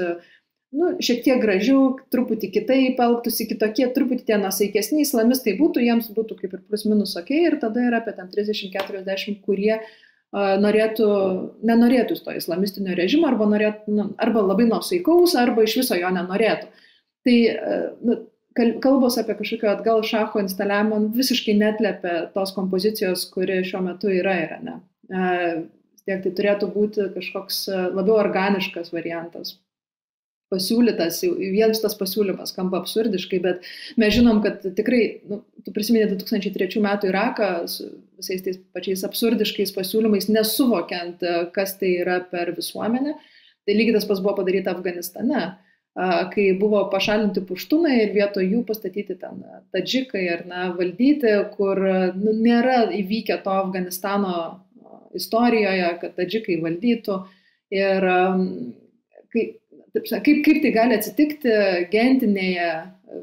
šiek tiek gražiau, truputį kitaip elgtųsi, kitokie, truputį tie nuosaikesni islamistai būtų, jiems būtų kaip ir plus minus ok, ir tada yra apie 30-40, kurie nenorėtų to islamistinio režimo, arba labai nuosaikaus, arba iš viso jo nenorėtų. Tai kalbos apie kažkokio atgal šacho instaliavimą visiškai netlepia tos kompozicijos, kuri šiuo metu yra Irane. Tai turėtų būti kažkoks labiau organiškas variantas. Pasiūlytas, vienas tas pasiūlymas skamba absurdiškai, bet mes žinom, kad tikrai, tu prisimeni 2003 metų Iraką su visais tais pačiais absurdiškais pasiūlymais, nesuvokiant, kas tai yra per visuomenę. Tai lygiai tas pas buvo padaryta Afganistane, kai buvo pašalinti puštunai ir vietoj jų pastatyti ten tadžikai ar valdyti, kur nėra įvykę to Afganistano istorijoje, kad tadžikai valdytų. Ir kaip tai gali atsitikti gentinėje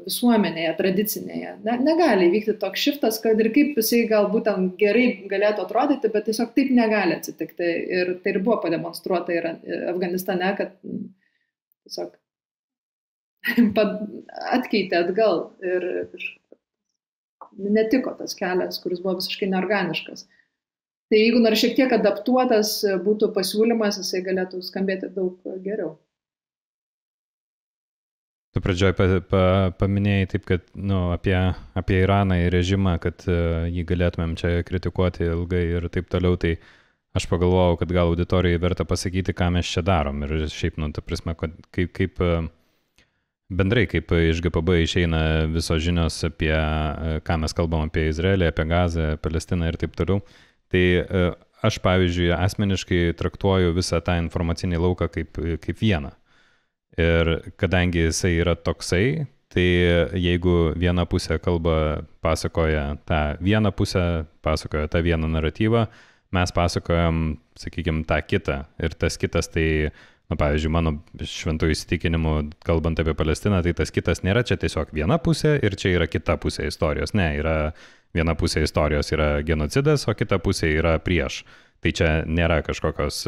visuomenėje, tradicinėje. Negali įvykti toks šiftas, kad ir kaip jisai galbūt gerai galėtų atrodyti, bet tiesiog taip negali atsitikti. Ir tai ir buvo pademonstruota ir Afganistane, kad tiesiog atkeitė atgal ir netiko tas kelias, kuris buvo visiškai neorganiškas. Tai jeigu nors šiek tiek adaptuotas būtų pasiūlymas, jisai galėtų skambėti daug geriau. Tu pradžioj paminėjai taip, kad apie Iraną ir režimą, kad jį galėtumėm čia kritikuoti ilgai ir taip toliau, tai aš pagalvojau, kad gal auditorijai verta pasakyti, ką mes čia darom. Ir šiaip, ta prasme, kaip bendrai, kaip iš GPB išeina visos žinios apie, ką mes kalbam apie Izraelį, apie Gazą, Palestiną ir taip toliau. Tai aš, pavyzdžiui, asmeniškai traktuoju visą tą informacinį lauką kaip vieną. Ir kadangi jisai yra toksai, tai jeigu viena pusė kalba pasakoja tą vieną pusę, pasakoja tą vieną naratyvą, mes pasakojam, sakykime, tą kitą. Ir tas kitas, tai, pavyzdžiui, mano šventų įsitikinimu, kalbant apie Palestiną, tai tas kitas nėra čia tiesiog viena pusė ir čia yra kita pusė istorijos. Ne, yra viena pusė istorijos yra genocidas, o kita pusė yra prieš. Tai čia nėra kažkokios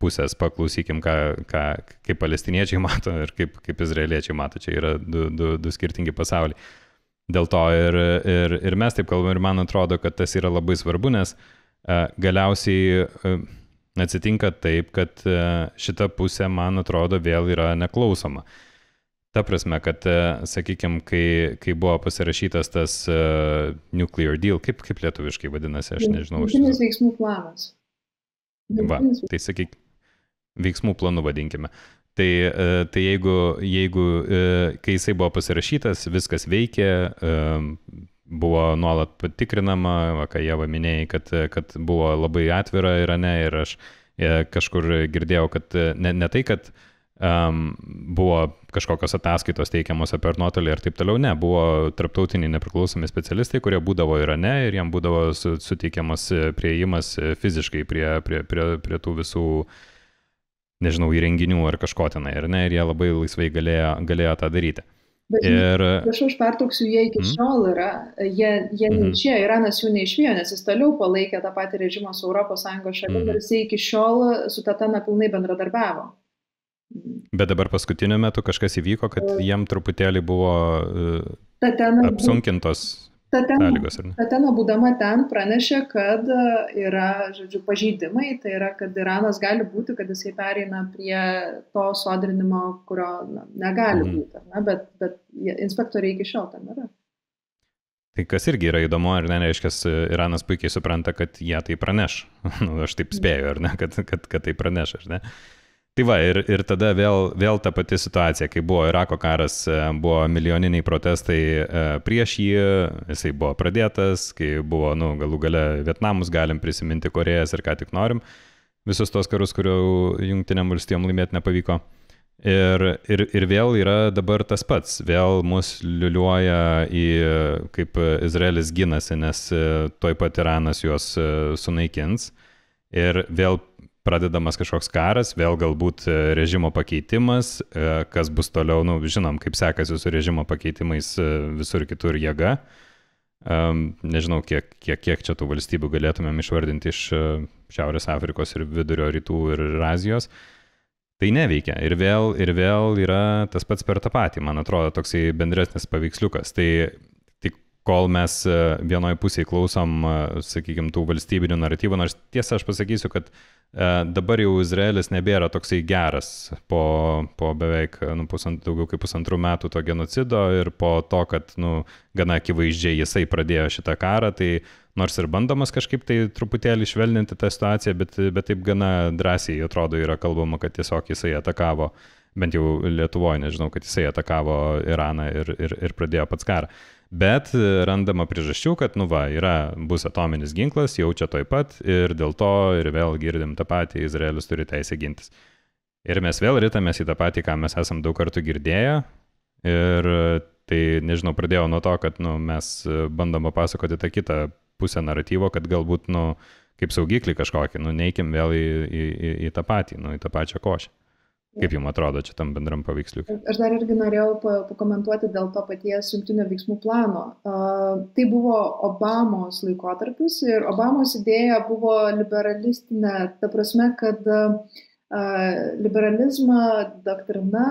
pusės, paklausykim, kaip palestiniečiai mato ir kaip izraeliečiai mato. Čia yra du skirtingi pasauliai. Dėl to ir mes taip kalbam ir man atrodo, kad tas yra labai svarbu, nes galiausiai atsitinka taip, kad šita pusė, man atrodo, vėl yra neklausoma. Ta prasme, kad, sakykime, kai buvo pasirašytas tas nuclear deal, kaip lietuviškai vadinasi, aš nežinau. Jungtinis veiksmų planas. Va, tai sakyk, veiksmų planu vadinkime. Tai jeigu kai jisai buvo pasirašytas, viskas veikė, buvo nuolat patikrinama, ką Ieva minėjai, kad buvo labai atvira Irane ir aš kažkur girdėjau, kad ne tai, kad buvo kažkokios ataskaitos teikiamos apie nuotolį ir taip toliau, ne, buvo tarptautiniai nepriklausomi specialistai, kurie būdavo Irane ir jiem būdavo suteikiamas priėjimas fiziškai prie tų visų, nežinau, įrenginių ar kažko tenai, ir jie labai laisvai galėjo tą daryti. Bet aš pertrauksiu, jie iki šiol yra, jie neišėjo, Iranas jų neišvijo, nes jis toliau palaikė tą patį režimą su ES šalim ir jis iki šiol su Tatena pilnai bendradarbiavo. Bet dabar paskutiniu metu kažkas įvyko, kad jiem truputėlį buvo apsunkintos sąlygos, ar ne? Tatena būdama ten pranešė, kad yra, pažeidimai, tai yra, kad Iranas gali būti, kad jisai pereina prie to sodrinimo, kurio negali būti, bet inspektoriai iki šiol ten yra. Tai kas irgi yra įdomu, ar ne, reiškia, Iranas puikiai supranta, kad jie tai praneš. Aš taip spėju, ar ne, kad tai praneš, ar ne? Tai va, ir tada vėl ta pati situacija, kai buvo Irako karas, buvo milijoniniai protestai prieš jį, jisai buvo pradėtas, kai buvo, galų gale Vietnamus, galim prisiminti Korejas ir ką tik norim, visus tos karus, kurių Jungtinėm valstijom laimėti nepavyko. Ir vėl yra dabar tas pats, vėl mus liuliuoja į kaip Izraelis ginasi, nes tuoj pat Iranas juos sunaikins ir vėl pradedamas kažkoks karas, vėl galbūt režimo pakeitimas, kas bus toliau, žinom, kaip sekasi su režimo pakeitimais visur kitur jėga. Nežinau, kiek čia tų valstybių galėtumėm išvardinti iš Šiaurės Afrikos ir Vidurio Rytų ir Azijos. tai neveikia. Ir vėl yra tas pats per tą patį, man atrodo, toksai bendresnis paveiksliukas. Tai tik kol mes vienoje pusėje klausom, sakykime, tų valstybinių naratyvų, nors tiesą aš pasakysiu, kad dabar jau Izraelis nebėra toksai geras po beveik daugiau kaip 1,5 metų to genocido ir po to, kad gana akivaizdžiai jisai pradėjo šitą karą, tai nors ir bandomas kažkaip tai truputėlį švelninti tą situaciją, bet taip gana drąsiai atrodo yra kalbama, kad tiesiog jisai atakavo, bent jau Lietuvoje, nežinau, kad jisai atakavo Iraną ir pradėjo pats karą. Bet randama priežasčių, kad bus atominis ginklas, jau čia toj pat ir dėl to ir vėl girdim tą patį, Izraelis turi teisę gintis. Ir mes vėl ritamės į tą patį, ką mes esam daug kartų girdėję. Ir tai, nežinau, pradėjau nuo to, kad mes bandom papasakoti tą kitą pusę naratyvo, kad galbūt, kaip saugiklį kažkokį, neikim vėl į tą patį, į tą pačią košę. Kaip jums atrodo čia tam bendram paveiksliukui? Aš dar irgi norėjau pakomentuoti dėl to paties jungtinio veiksmų plano. Tai buvo Obamos laikotarpis ir Obamos idėja buvo liberalistinė, ta prasme, kad liberalizmo doktrina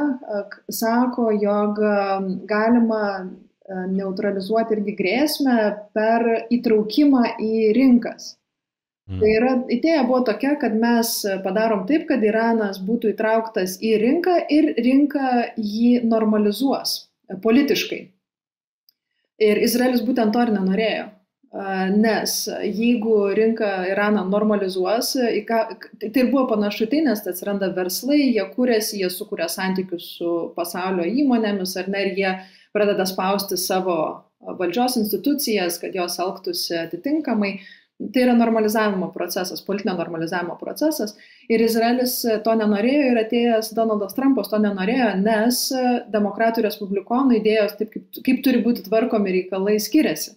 sako, jog galima neutralizuoti irgi grėsmę per įtraukimą į rinkas. Tai idėja buvo tokia, kad mes padarom taip, kad Iranas būtų įtrauktas į rinką ir rinka jį normalizuos politiškai. Ir Izraelis būtent to ir nenorėjo, nes jeigu rinka Iraną normalizuos, tai ir buvo panašu tai, nes atsiranda verslai, jie kūrėsi, jie sukuria santykius su pasaulio įmonėmis, ar ne, ir jie pradeda spausti savo valdžios institucijas, kad jos elgtųsi atitinkamai. Tai yra normalizavimo procesas, politinio normalizavimo procesas ir Izraelis to nenorėjo ir atėjęs Donaldas Trumpas to nenorėjo, nes demokratų ir respublikonų idėjos, taip kaip turi būti tvarkomi reikalai, skiriasi.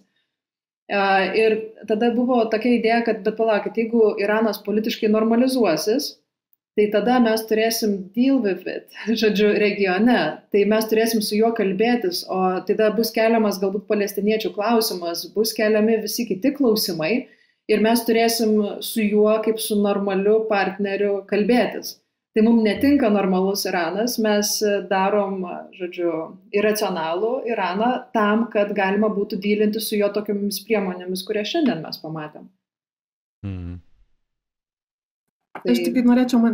Ir tada buvo tokia idėja, kad bet palaukit, jeigu Iranas politiškai normalizuosis, tai tada mes turėsim deal with it, žodžiu, regione, tai mes turėsim su juo kalbėtis, o tada bus keliamas galbūt palestiniečių klausimas, bus keliami visi kiti klausimai. Ir mes turėsim su juo kaip su normaliu partneriu kalbėtis. Tai mums netinka normalus Iranas, mes darom, žodžiu, iracionalų Iraną tam, kad galima būtų dylinti su jo tokiamis priemonėmis, kurie šiandien mes pamatėm. Aš tik norėčiau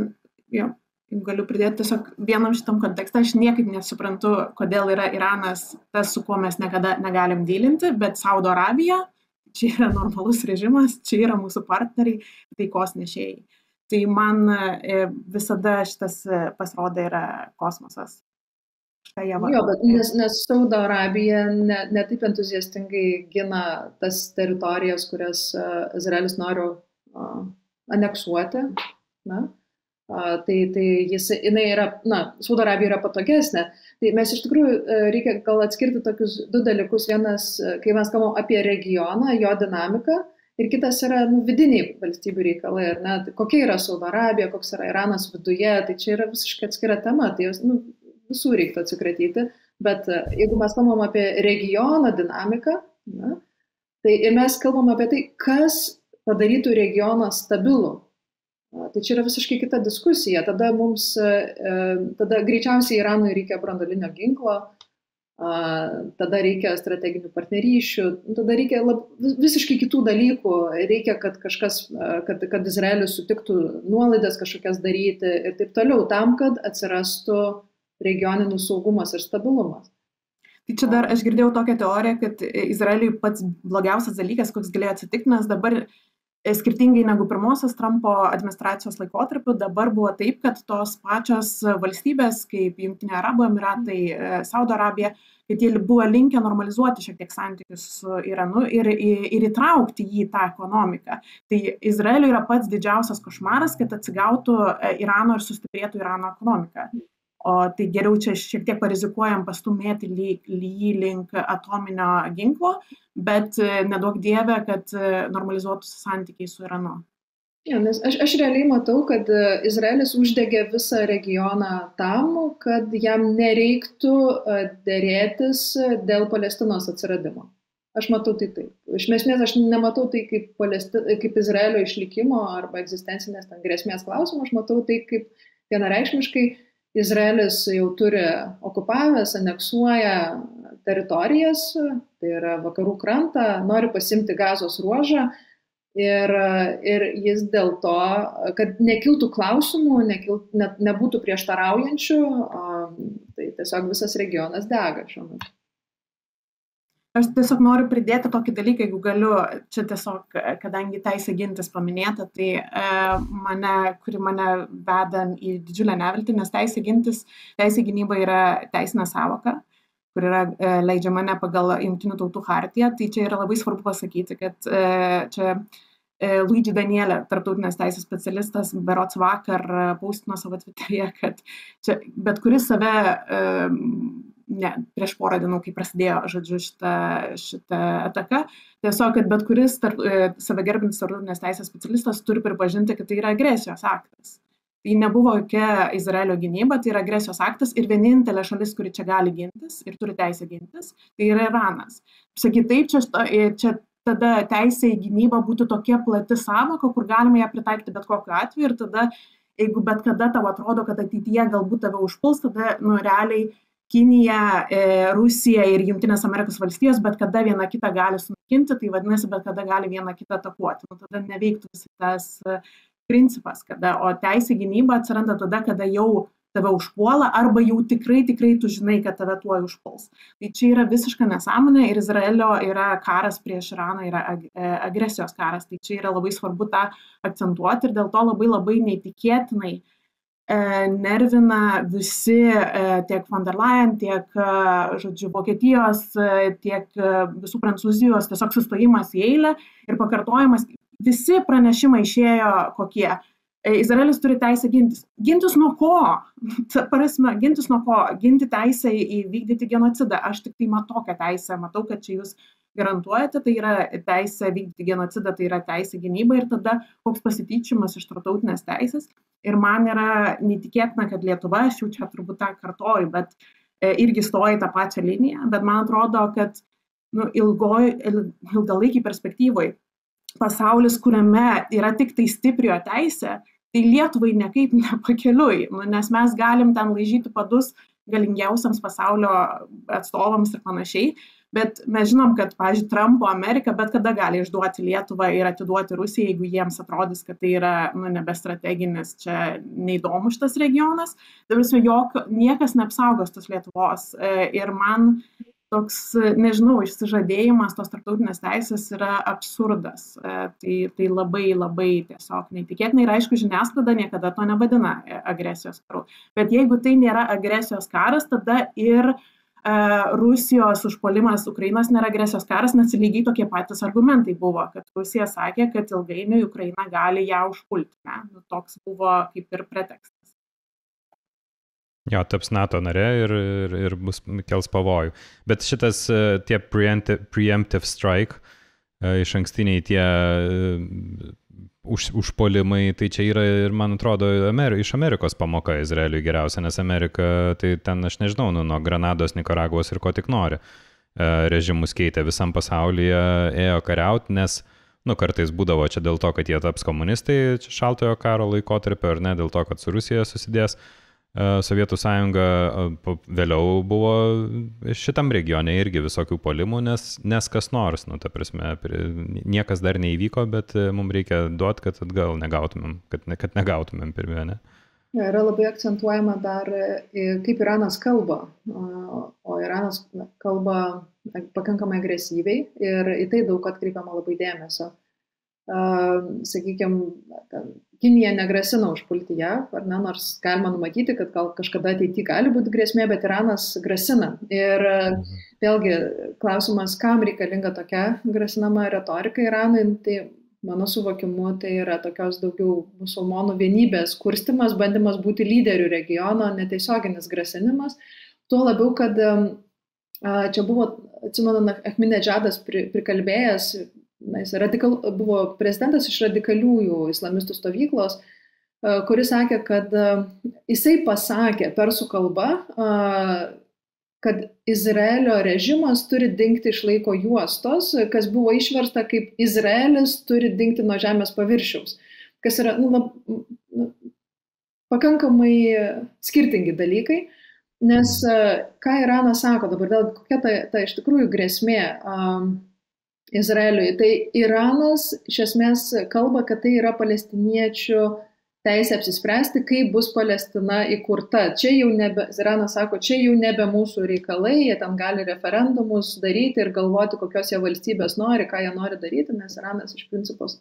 galiu pridėti tiesiog vienam šitam kontekste, aš niekaip nesuprantu, kodėl yra Iranas tas, su kuo mes niekada negalim dylinti, bet Saudo Arabija, čia yra normalus režimas, čia yra mūsų partneriai, taikos nešėjai. Tai man visada šitas pasirodė yra kosmosas. Jo, bet nes Saudo Arabija ne taip entuziastingai gina tas teritorijas, kurias Izraelis nori aneksuoti. Tai jinai yra, Saudo Arabija yra patogesnė. Tai mes iš tikrųjų reikia gal atskirti tokius du dalykus. Vienas, kai mes kalbam apie regioną, jo dinamiką, ir kitas yra vidiniai valstybių reikalai. Kokia yra Saudo Arabija, koks yra Iranas viduje, tai čia yra visiškai atskira tema, tai visų reiktų atsikratyti. Bet jeigu mes kalbam apie regiono dinamiką, tai ir mes kalbam apie tai, kas padarytų regioną stabilų. Tai čia yra visiškai kita diskusija. Tada greičiausiai Iranui reikia branduolinio ginklo, tada reikia strateginių partnerysčių, tada reikia visiškai kitų dalykų. Reikia, kad Izraelis sutiktų nuolaidas kažkokias daryti ir taip toliau, tam, kad atsirastų regioninis saugumas ir stabilumas. Tai čia dar aš girdėjau tokią teoriją, kad Izraeliui pats blogiausias dalykas, koks galėjo atsitikti, nes dabar skirtingai negu pirmosios Trumpo administracijos laikotarpiu, dabar buvo taip, kad tos pačios valstybės, kaip Jungtiniai Arabų Emiratai, Saudo Arabija, kad jie buvo linkę normalizuoti šiek tiek santykius su Iranu ir įtraukti jį į tą ekonomiką. Tai Izraeliui yra pats didžiausias košmaras, kad atsigautų Irano ir sustiprėtų Irano ekonomika. O tai geriau čia šiek tiek parizikuojam pastumėti jį link atominio ginklo, bet neduok dieve, kad normalizuotųsi santykiai su Iranu. Ja, nes aš realiai matau, kad Izraelis uždegė visą regioną tam, kad jam nereiktų derėtis dėl Palestinos atsiradimo. Aš matau tai taip. Iš esmės aš nematau tai kaip Izraelio išlikimo arba egzistencinės grėsmės klausimą, aš matau tai kaip vienareikšmiškai Izraelis jau turi okupavęs, aneksuoja teritorijas, tai yra vakarų krantą, nori pasimti Gazos ruožą ir jis dėl to, kad nekiltų klausimų, nebūtų prieštaraujančių, tai tiesiog visas regionas dega šiuo metu. Aš tiesiog noriu pridėti tokį dalyką, jeigu galiu, čia tiesiog, kadangi teisė gintis paminėta, tai kuri mane veda į didžiulę neviltį, nes teisė gynyba yra teisinė sąvoka, kur yra leidžiama ne pagal Jungtinių tautų chartiją, tai čia yra labai svarbu pasakyti, kad čia Luigi Danielė, tarptautinės teisės specialistas, berods vakar paustino savo Twitteryje, kad čia bet kuris save prieš porą dienų, kai prasidėjo, žodžiu, šita ataka, tiesiog, kad bet kuris save gerbintis tarptautinės teisės specialistas turi pripažinti, kad tai yra agresijos aktas. Tai nebuvo jokia Izraelio gynyba, tai yra agresijos aktas ir vienintelė šalis, kuri čia gali gintis ir turi teisę gintis, tai yra Iranas. Sakyt taip, čia tada teisė į gynybą būtų tokia plati sąvoka, kur galima ją pritaikyti bet kokiu atveju ir tada, jeigu bet kada tau atrodo, kad ateityje galbūt tave užpuls, tada, realiai Kinija, Rusija ir Jungtinės Amerikos valstijos bet kada viena kitą gali sunaikinti, tai vadinasi, bet kada gali viena kitą atakuoti. Tada neveiktų visi tas principas, o teisė gynyba atsiranda tada, kada jau tave užpuola arba jau tikrai tu žinai, kad tave tuoj užpuls. Tai čia yra visiška nesąmonė ir Izraelio yra karas prieš Iraną, yra agresijos karas. Tai čia yra labai svarbu tą akcentuoti ir dėl to labai neįtikėtinai nervina visi tiek von der Leyen, tiek, žodžiu, Vokietijos, tiek visų Prancūzijos tiesiog sustojimas į eilę ir pakartojimas. Visi pranešimai išėjo kokie. Izraelis turi teisę gintis. Gintis nuo ko? Prasme, gintis nuo ko? Ginti teisę įvykdyti genocidą. Aš tik tai tokią teisę matau, kad čia jūs garantuojate, tai yra teisė vykdyti genocidą, tai yra teisė gynyba ir tada koks pasityčiamas iš tarptautinės teisės. Ir man yra neįtikėtina, kad Lietuva, aš jau čia turbūt tą kartoju, bet irgi stoja į tą pačią liniją, bet man atrodo, kad ilgalaikį perspektyvoj pasaulis, kuriame yra tik tai stipriojo teisė, tai Lietuvai nekaip nepakeliui, nes mes galim ten laižyti padus galingiausiams pasaulio atstovams ir panašiai, bet mes žinom, kad, pavyzdžiui, Trumpo Amerika bet kada gali išduoti Lietuvą ir atiduoti Rusiją, jeigu jiems atrodys, kad tai yra nebestrateginis, čia neįdomus šitas regionas, tai niekas neapsaugos tos Lietuvos ir man toks, nežinau, išsižadėjimas tos tarptautinės teisės yra absurdas. Tai labai tiesiog neįtikėtina ir aišku, žiniasklaida niekada to nevadina agresijos karu. Bet jeigu tai nėra agresijos karas, tada ir Rusijos užpuolimas Ukrainos nėra agresijos karas, nes lygiai tokie patys argumentai buvo, kad Rusija sakė, kad ilgainiui Ukraina gali ją užpulti. Toks buvo kaip ir pretekstas. Jo, taps NATO narė ir bus kels pavojų. Bet šitas tie preemptive strike, iš ankstiniai tie užpuolimai, tai čia yra ir, man atrodo, iš Amerikos pamoka Izraeliui geriausia, nes Amerika, tai ten, aš nežinau, nuo Granados, Nikaragvos ir ko tik nori. Režimus keitė visam pasaulyje, ėjo kariauti, nes kartais būdavo čia dėl to, kad jie taps komunistai šaltojo karo laikotarpio, ar ne, dėl to, kad su Rusija susidės. Sovietų sąjunga vėliau buvo šitam regione irgi visokių puolimų, nes kas nors, ta prasme, niekas dar neįvyko, bet mums reikia duoti, kad atgal negautumėm, kad negautumėm pirmie, ne? Yra labai akcentuojama dar, kaip Iranas kalba, o Iranas kalba pakankamai agresyviai ir į tai daug atkreipiama labai dėmesio. Sakykime, Kinija negrasina užpulti JAV, ar ne, nors galima numatyti, kad gal kažkada ateityje gali būti grėsmė, bet Iranas grasina. Ir vėlgi klausimas, kam reikalinga tokia grasinama retorika Iranui, tai mano suvokimu tai yra tokios daugiau musulmonų vienybės kurstimas, bandymas būti lyderių regiono, netiesioginis grasinimas. Tuo labiau, kad čia buvo, atsimenu, Ahmadinedžadas prikalbėjęs, jis buvo prezidentas iš radikaliųjų islamistų stovyklos, kuris sakė, kad jisai pasakė persų kalba, kad Izraelio režimas turi dingti iš laiko juostos, kas buvo išversta kaip Izraelis turi dingti nuo žemės paviršiaus, kas yra pakankamai skirtingi dalykai, nes ką Iranas sako dabar, vėl kokia ta iš tikrųjų grėsmė Izraeliui, tai Iranas iš esmės kalba, kad tai yra palestiniečių teisė apsispręsti, kaip bus Palestina įkurta. Čia jau Iranas sako, čia jau nebe mūsų reikalai, jie ten gali referendumus daryti ir galvoti, kokios jie valstybės nori, ką jie nori daryti, nes Iranas iš principos,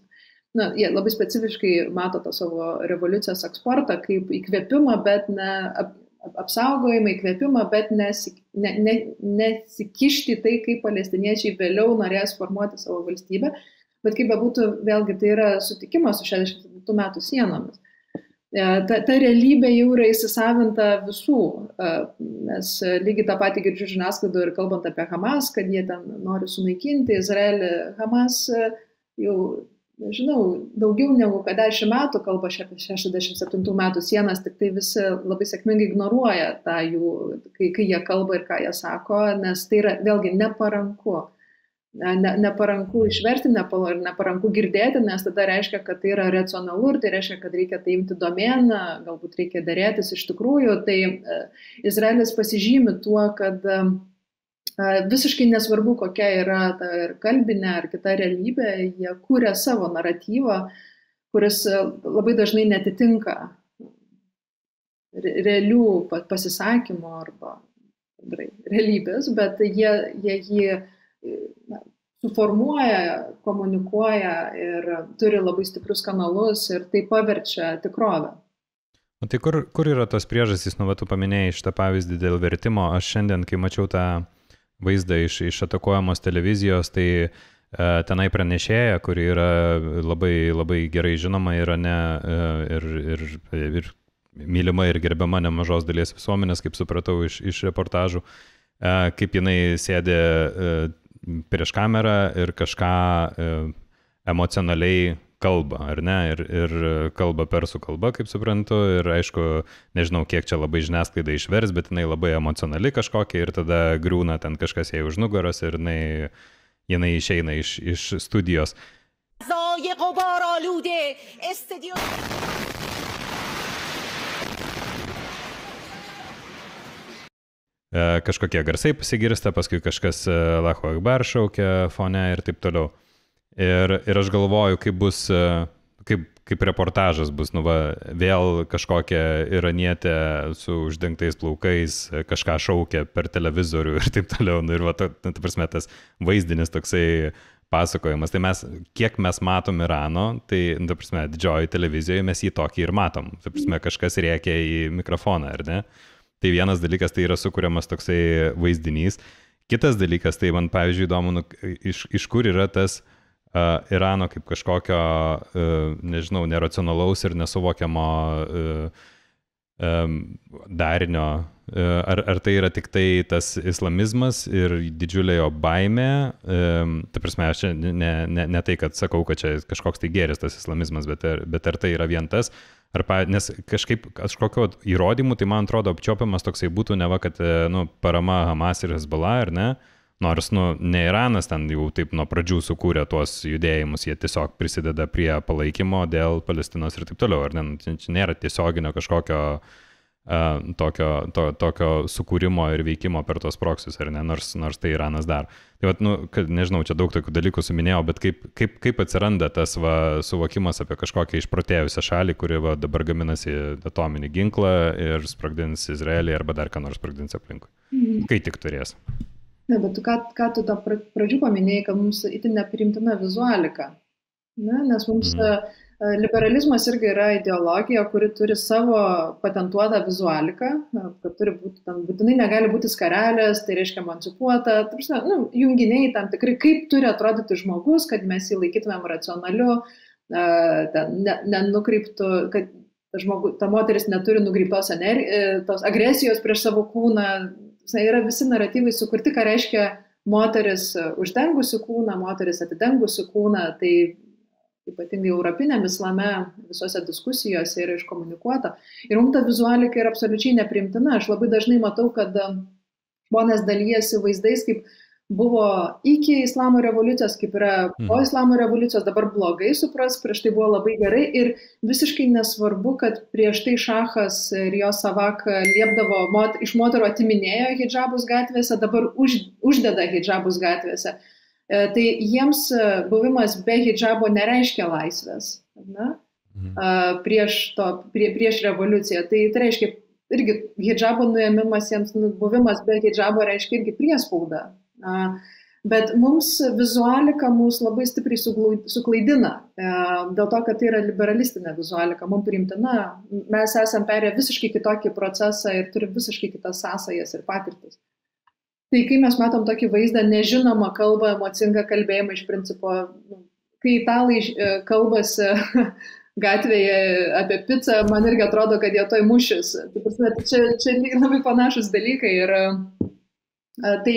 jie labai specifiškai mato tą savo revoliucijos eksportą kaip įkvėpimą, bet ne apsaugojimą, įkvėpimą, bet nesikišti tai, kaip palestiniečiai vėliau norės formuoti savo valstybę. Bet kaip bebūtų, vėlgi tai yra sutikimas su 67 metų sienomis. Ta realybė jau yra įsisavinta visų, nes lygiai tą patį girdžiu žiniasklaidoje ir kalbant apie Hamas, kad jie ten nori sunaikinti Izraelį. Hamas jau, nežinau, daugiau negu 10 metų kalba apie 67 metų sienas, tik tai visi labai sėkmingai ignoruoja tą jų, kai jie kalba ir ką jie sako, nes tai yra vėlgi neparanku. Neparanku išverti, neparanku girdėti, nes tada reiškia, kad tai yra racionalu ir tai reiškia, kad reikia tai imti domėn, galbūt reikia dėrėtis iš tikrųjų. Tai Izraelis pasižymi tuo, kad visiškai nesvarbu, kokia yra ta ir kalbinė ar kita realybė, jie kūrė savo naratyvą, kuris labai dažnai netitinka realių pasisakymų arba realybės, bet jie jį suformuoja, komunikuoja ir turi labai stiprius kanalus ir tai paverčia tikrovę. O tai kur yra tos priežastys, tu paminėjai šitą pavyzdį dėl vertimo, aš šiandien, kai mačiau tą vaizdą iš atakuojamos televizijos, tai tenai pranešėja, kuri yra labai, labai gerai žinoma Irane ir mylima ir gerbiama nemažos dalies visuomenės, kaip supratau iš reportažų, kaip jinai sėdė prieš kamerą ir kažką emocionaliai kalba, ar ne, ir kalba persų kalba, kaip suprantu, ir aišku, nežinau, kiek čia labai žiniasklaida išvers, bet jinai labai emocionali kažkokia ir tada griūna ten kažkas jai už nugaros ir jinai išeina iš studijos. Kažkokie garsai pasigirsta, paskui kažkas Allahu Akbar šaukia fone ir taip toliau. Ir aš galvoju, kaip bus, kaip reportažas bus, vėl kažkokia iranietė su uždengtais plaukais kažką šaukia per televizorių ir taip toliau. Ir ta prasme, tas vaizdinis toksai pasakojimas. Tai kiek mes matom Irano, tai, ta prasme, didžioji televizijoje mes jį tokį ir matom. Ta prasme, kažkas rėkia į mikrofoną, ar ne? Tai vienas dalykas, tai yra sukuriamas toksai vaizdinys. Kitas dalykas, tai man, pavyzdžiui, įdomu, iš kur yra tas Irano kaip kažkokio, nežinau, neracionalaus ir nesuvokiamo darinio. Ar tai yra tik tai tas islamizmas ir didžiulė jo baimė? Ta prasme, aš ne tai, kad sakau, kad čia kažkoks tai geris tas islamizmas, bet ar tai yra vien tas? Nes kažkokio įrodymų, tai man atrodo apčiopiamas toksai būtų neva, kad parama Hamas ir Hezbollah, ar ne? Nors ne Iranas ten jau taip nuo pradžių sukūrė tuos judėjimus, jie tiesiog prisideda prie palaikymo dėl Palestinos ir taip toliau, ar ne? Čia nėra tiesioginio kažkokio tokio sukūrimo ir veikimo per tos proksius, ar ne, nors tai Iranas daro. Tai kad, nežinau, čia daug tokių dalykų suminėjau, bet kaip atsiranda tas suvokimas apie kažkokią išprotėjusią šalį, kuri dabar gaminasi atominį ginklą ir sprogdins Izraelį arba dar ką nors sprogdins aplinkui. Kai tik turės. Ne, bet ką tu tą pradžių paminėjai, kad mums itin nepriimtina vizualika. Ne, nes mums liberalizmas irgi yra ideologija, kuri turi savo patentuotą vizualiką, kad turi būti, ten būtinai negali būti skarelės, tai reiškia emancipuota, junginiai tam tikrai, kaip turi atrodyti žmogus, kad mes jį laikytumėm racionaliu, nenukreiptų, kad ta moteris neturi nukreiptos tos agresijos prieš savo kūną. Yra visi naratyvai sukurti, ką reiškia moteris uždengusi kūną, moteris atidengusi kūną, tai ypatingai europiniam islame visose diskusijose yra iškomunikuota. Ir mums ta vizualika yra absoliučiai nepriimtina. Aš labai dažnai matau, kad žmonės dalyjasi vaizdais, kaip buvo iki islamo revoliucijos, kaip yra po islamo revoliucijos, dabar blogai supras, prieš tai buvo labai gerai ir visiškai nesvarbu, kad prieš tai šachas ir jo savak liepdavo, iš moterų atiminėjo hidžabus gatvėse, dabar uždeda hidžabus gatvėse. Tai jiems buvimas be hidžabo nereiškia laisvės, ne? Prieš revoliuciją. Tai reiškia irgi hidžabo nuėmimas jiems, buvimas be hidžabo reiškia irgi priespaudą. Bet mums vizualika mus labai stipriai suklaidina, dėl to, kad tai yra liberalistinė vizualika, mums priimtina, mes esam perėję visiškai kitokį procesą ir turim visiškai kitas sąsajas ir patirtis. Tai kai mes matom tokį vaizdą, nežinomą kalbą, emocingą kalbėjimą iš principo, kai italai kalbasi gatvėje apie pizzą, man irgi atrodo, kad jie toj mušis. Čia labai panašus dalykai ir tai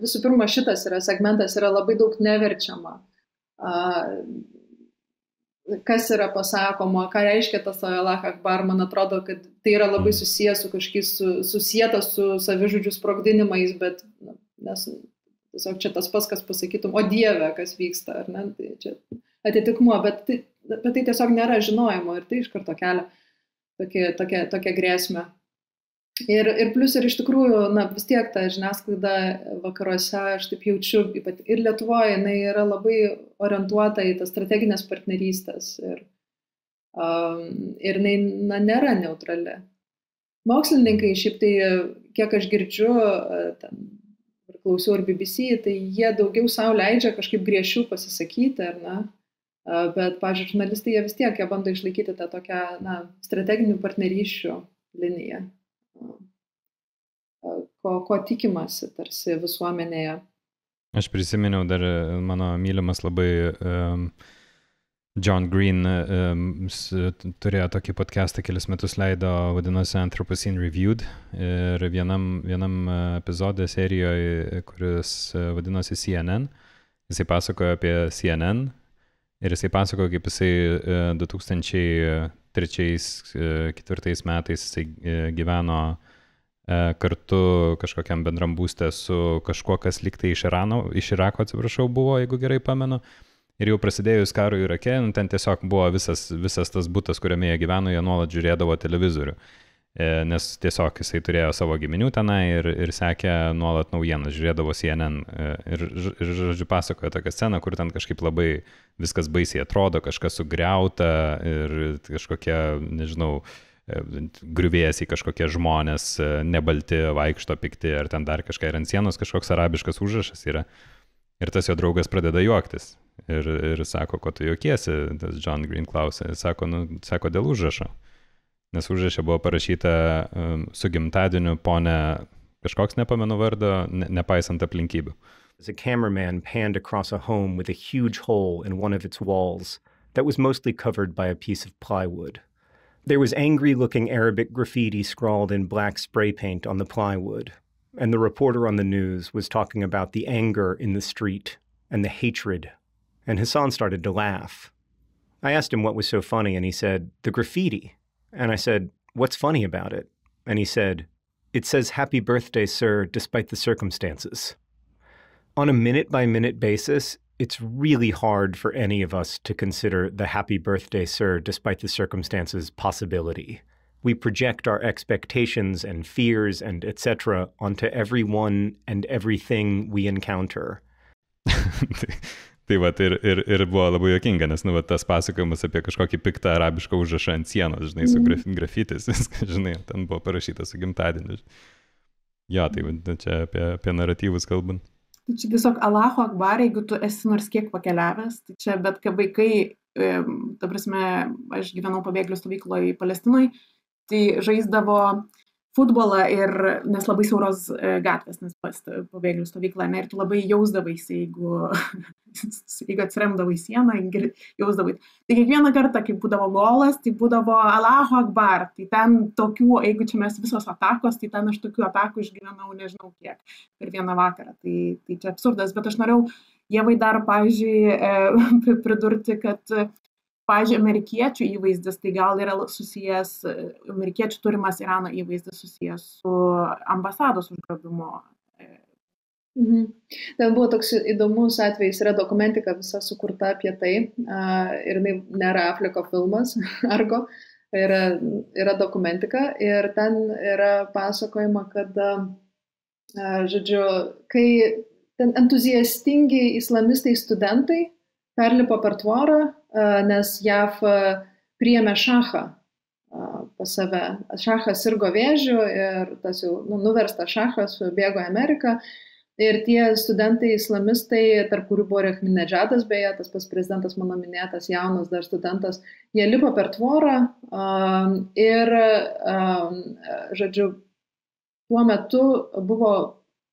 visų pirma šitas segmentas yra labai daug neverčiama. Kas yra pasakoma, ką reiškia tas Allah Akbar, man atrodo, kad tai yra labai susijęs su kažkiais, susietas su savižudžių sprogdinimais, bet nes tiesiog čia tas pas, kas pasakytum, o Dieve, kas vyksta, ar ne, tai čia atitikmuo, bet tai tiesiog nėra žinojimo ir tai iš karto kelia tokią grėsmę. Ir plus ir iš tikrųjų, vis tiek ta žiniasklaida vakaruose, aš taip jaučiu, ir Lietuvoje, jinai yra labai orientuota į tas strateginės partnerystės ir jinai nėra neutrali. Mokslininkai, šiaip tai, kiek aš girdžiu, ir klausiau ir BBC, tai jie daugiau savo leidžia kažkaip griežčiau pasisakyti, ar ne? Bet, pavyzdžiui, žurnalistai, jie vis tiek bando išlaikyti tą tokią strateginių partnerysčių liniją. Ko tikimasi tarsi visuomenėje. Aš prisiminiau dar mano mylimas labai John Green turėjo tokį podcastą, kelis metus leido, vadinosi Anthropocene Reviewed, ir vienam epizode serijoje, kuris vadinosi CNN, jisai pasakojo apie CNN ir jisai pasakojo, kaip jisai 2003-2004 metais jisai gyveno kartu kažkokiam bendram būste su kažkuo, kas liktai iš Irako, atsiprašau, buvo, jeigu gerai pamenu. Ir jau prasidėjus karui Irake, ten tiesiog buvo visas tas butas, kuriame jie gyveno, jie nuolat žiūrėdavo televizorių. Nes tiesiog jisai turėjo savo giminių tenai ir sekė nuolat naujienas, žiūrėdavo CNN. Ir žodžiu, pasakojo tokią sceną, kur ten kažkaip labai viskas baisiai atrodo, kažkas sugriauta ir kažkokie, nežinau, griuvėjasi kažkokie žmonės, nebalti, vaikšto pikti, ar ten dar kažką, ir ant sienos kažkoks arabiškas užrašas yra. Ir tas jo draugas pradeda juoktis. Ir sako, ko tu juokiesi, tas John Green klausė. Sako, dėl užrašo. Nes užrašė buvo parašyta su gimtadieniu ponė, kažkoks nepamenu vardo, nepaisant aplinkybių. As a cameraman panned across a home with a huge hole in one of its walls that was mostly covered by a piece of plywood. There was angry-looking Arabic graffiti scrawled in black spray paint on the plywood, and the reporter on the news was talking about the anger in the street and the hatred, and Hassan started to laugh. I asked him what was so funny, and he said, "The graffiti." And I said, "What's funny about it?" And he said, "It says happy birthday, sir, despite the circumstances." On a minute-by-minute basis, it's really hard for any of us to consider the happy birthday, sir, despite the circumstances possibility. We project our expectations and fears and etc. onto everyone and everything we encounter. Tai vat ir buvo labai juokinga, nes tas pasakojimas apie kažkokį piktą arabišką užrašą ant sienos, žinai, su grafitis, viskas, žinai, ten buvo parašyta su gimtadieniu. Jo, tai čia apie naratyvus kalbant. Tai čia tiesiog Allahu Akbar, jeigu tu esi nors kiek pakeliavęs, tai čia bet kai vaikai, ta prasme, aš gyvenau pabėgėlių stovykloje Palestinoje, tai žaisdavo futbolą nes labai siauros gatvės, nes pabėgėlių stovykla, ir tu labai jausdavaisi, jeigu atsiremdavai sieną, jausdavai. Tai kiekvieną kartą, kai būdavo golas, tai būdavo Allahu Akbar, tai ten tokių, jeigu čia mes visos atakos, tai ten aš tokių atakų išgyvenau nežinau kiek per vieną vakarą, tai čia absurdas, bet aš norėjau Ievai dar, pavyzdžiui, pridurti, kad pavyzdžiui, amerikiečių įvaizdis, tai gal yra susijęs, amerikiečių turimas Irano įvaizdis susijęs su ambasados užgrobimo Ten buvo toks įdomus atvejis, yra dokumentika visa sukurta apie tai ir nėra Afflecko filmas, Argo, yra dokumentika ir ten yra pasakojama, kad, žodžiu, kai ten entuziastingi islamistai studentai perlipo per tvorą, nes JAV priėmė šachą pas save. Šachas sirgo vėžiu ir tas jau nuverstas šachas bėgo į Ameriką. Ir tie studentai islamistai, tarp kurių buvo Ahmadinedžadas, beje, tas pats prezidentas mano minėtas, jaunas dar studentas, jie lipo per tvorą ir, žodžiu, tuo metu buvo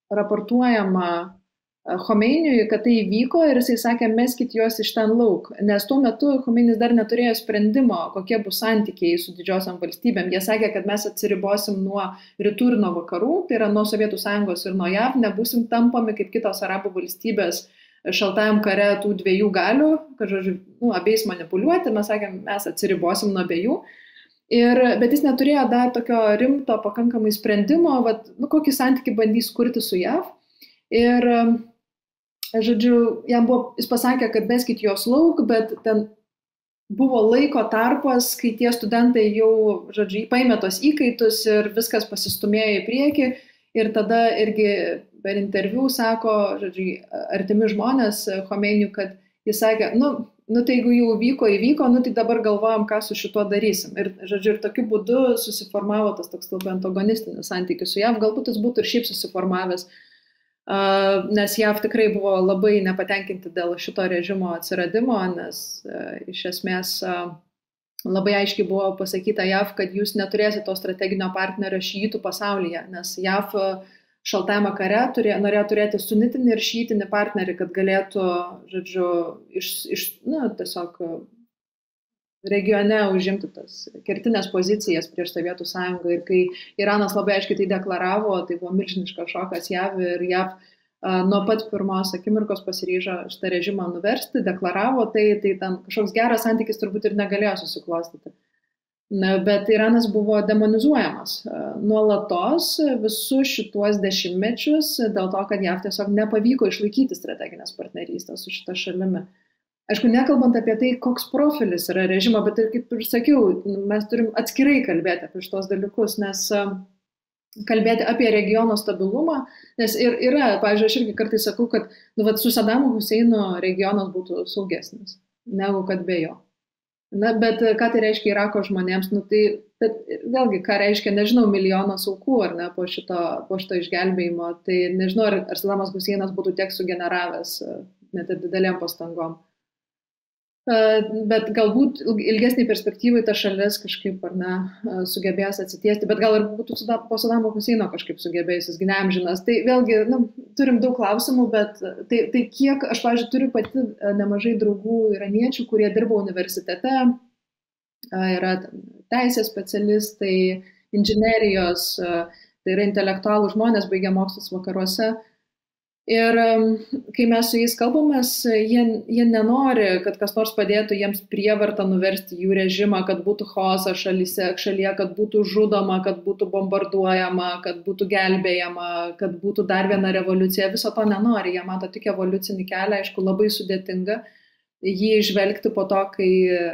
raportuojama Chomeiniui, kad tai įvyko ir jisai sakė, meskit juos iš ten lauk, nes tuo metu Chomeinis dar neturėjo sprendimo, kokie bus santykiai su didžiosiam valstybėm. Jie sakė, kad mes atsiribosim nuo rytų ir nuo vakarų, tai yra nuo Sovietų Sąjungos ir nuo JAV, nebūsim tampami kaip kitos arabų valstybės šaltajam kare tų dviejų galių, kad, žodžiu, abiejais manipuliuoti, mes sakėm, mes atsiribosim nuo abiejų. Bet jis neturėjo dar tokio rimto pakankamai sprendimo, kokį santykį bandys kurti su JAV. Ir žodžiu, jis pasakė, kad meskit juos lauk, bet ten buvo laiko tarpas, kai tie studentai jau, žodžiu, paėmė tos įkaitus ir viskas pasistumėjo į priekį. Ir tada irgi per interviu sako, žodžiu, artimi žmonės Chomeiniui, kad jis sakė, tai jeigu jau įvyko, tai dabar galvojam, ką su šituo darysim. Ir, žodžiu, ir tokiu būdu susiformavo tas toks labai antagonistinis santykis su JAV, galbūt jis būtų ir šiaip susiformavęs. Nes JAV tikrai buvo labai nepatenkinti dėl šito režimo atsiradimo, nes iš esmės labai aiškiai buvo pasakyta JAV, kad jūs neturėsite to strateginio partnerio šyitų pasaulyje, nes JAV šaltajame kare norėjo turėti sunitinį ir šyitinį partnerį, kad galėtų, žodžiu, tiesiog regione užimti tas kertinės pozicijas prieš Sovietų Sąjungą. Ir kai Iranas labai aiškiai tai deklaravo, tai buvo milžiniškas šokas JAV ir JAV nuo pat pirmos akimirkos pasiryžo šitą režimą nuversti, deklaravo, tai ten kažkoks geras santykis turbūt ir negalėjo susiklostyti. Bet Iranas buvo demonizuojamas nuolatos visus šituos dešimtmečius dėl to, kad JAV tiesiog nepavyko išlaikyti strateginės partnerystės su šita šalimi. Aišku, nekalbant apie tai, koks profilis yra režimo, bet ir kaip ir sakiau, mes turim atskirai kalbėti apie šitos dalykus, nes kalbėti apie regiono stabilumą, nes yra, pavyzdžiui, aš irgi kartais sakau, kad su Sadamu Huseinu regionas būtų saugesnis, negu kad be jo. Bet ką tai reiškia Irako žmonėms, bet vėlgi, ką reiškia, nežinau, milijonas aukų, ar ne, po šito išgelbėjimo, tai nežinau, ar Sadamas Huseinas būtų tiek sugeneravęs, net ir didelėm pastangom. Bet galbūt ilgesnį perspektyvai ta šalis kažkaip, ar ne, sugebės atsitiesti, bet gal ir būtų po Sadamo Huseino kažkaip sugebėjusis neamžinas. Tai vėlgi, turim daug klausimų, bet tai kiek, aš, pavyzdžiui, turiu pati nemažai draugų iraniečių, kurie dirba universitete, yra teisės specialistai, inžinerijos, tai yra intelektualų žmonės, baigia mokslus vakaruose. Ir kai mes su jais kalbamės, jie nenori, kad kas nors padėtų jiems prievartą nuversti jų režimą, kad būtų chaosas šalyje, kad būtų žudoma, kad būtų bombarduojama, kad būtų gelbėjama, kad būtų dar viena revoliucija. Viso to nenori. Jie mato tik evoliucinį kelią, aišku, labai sudėtinga jį išvelgti po to, kai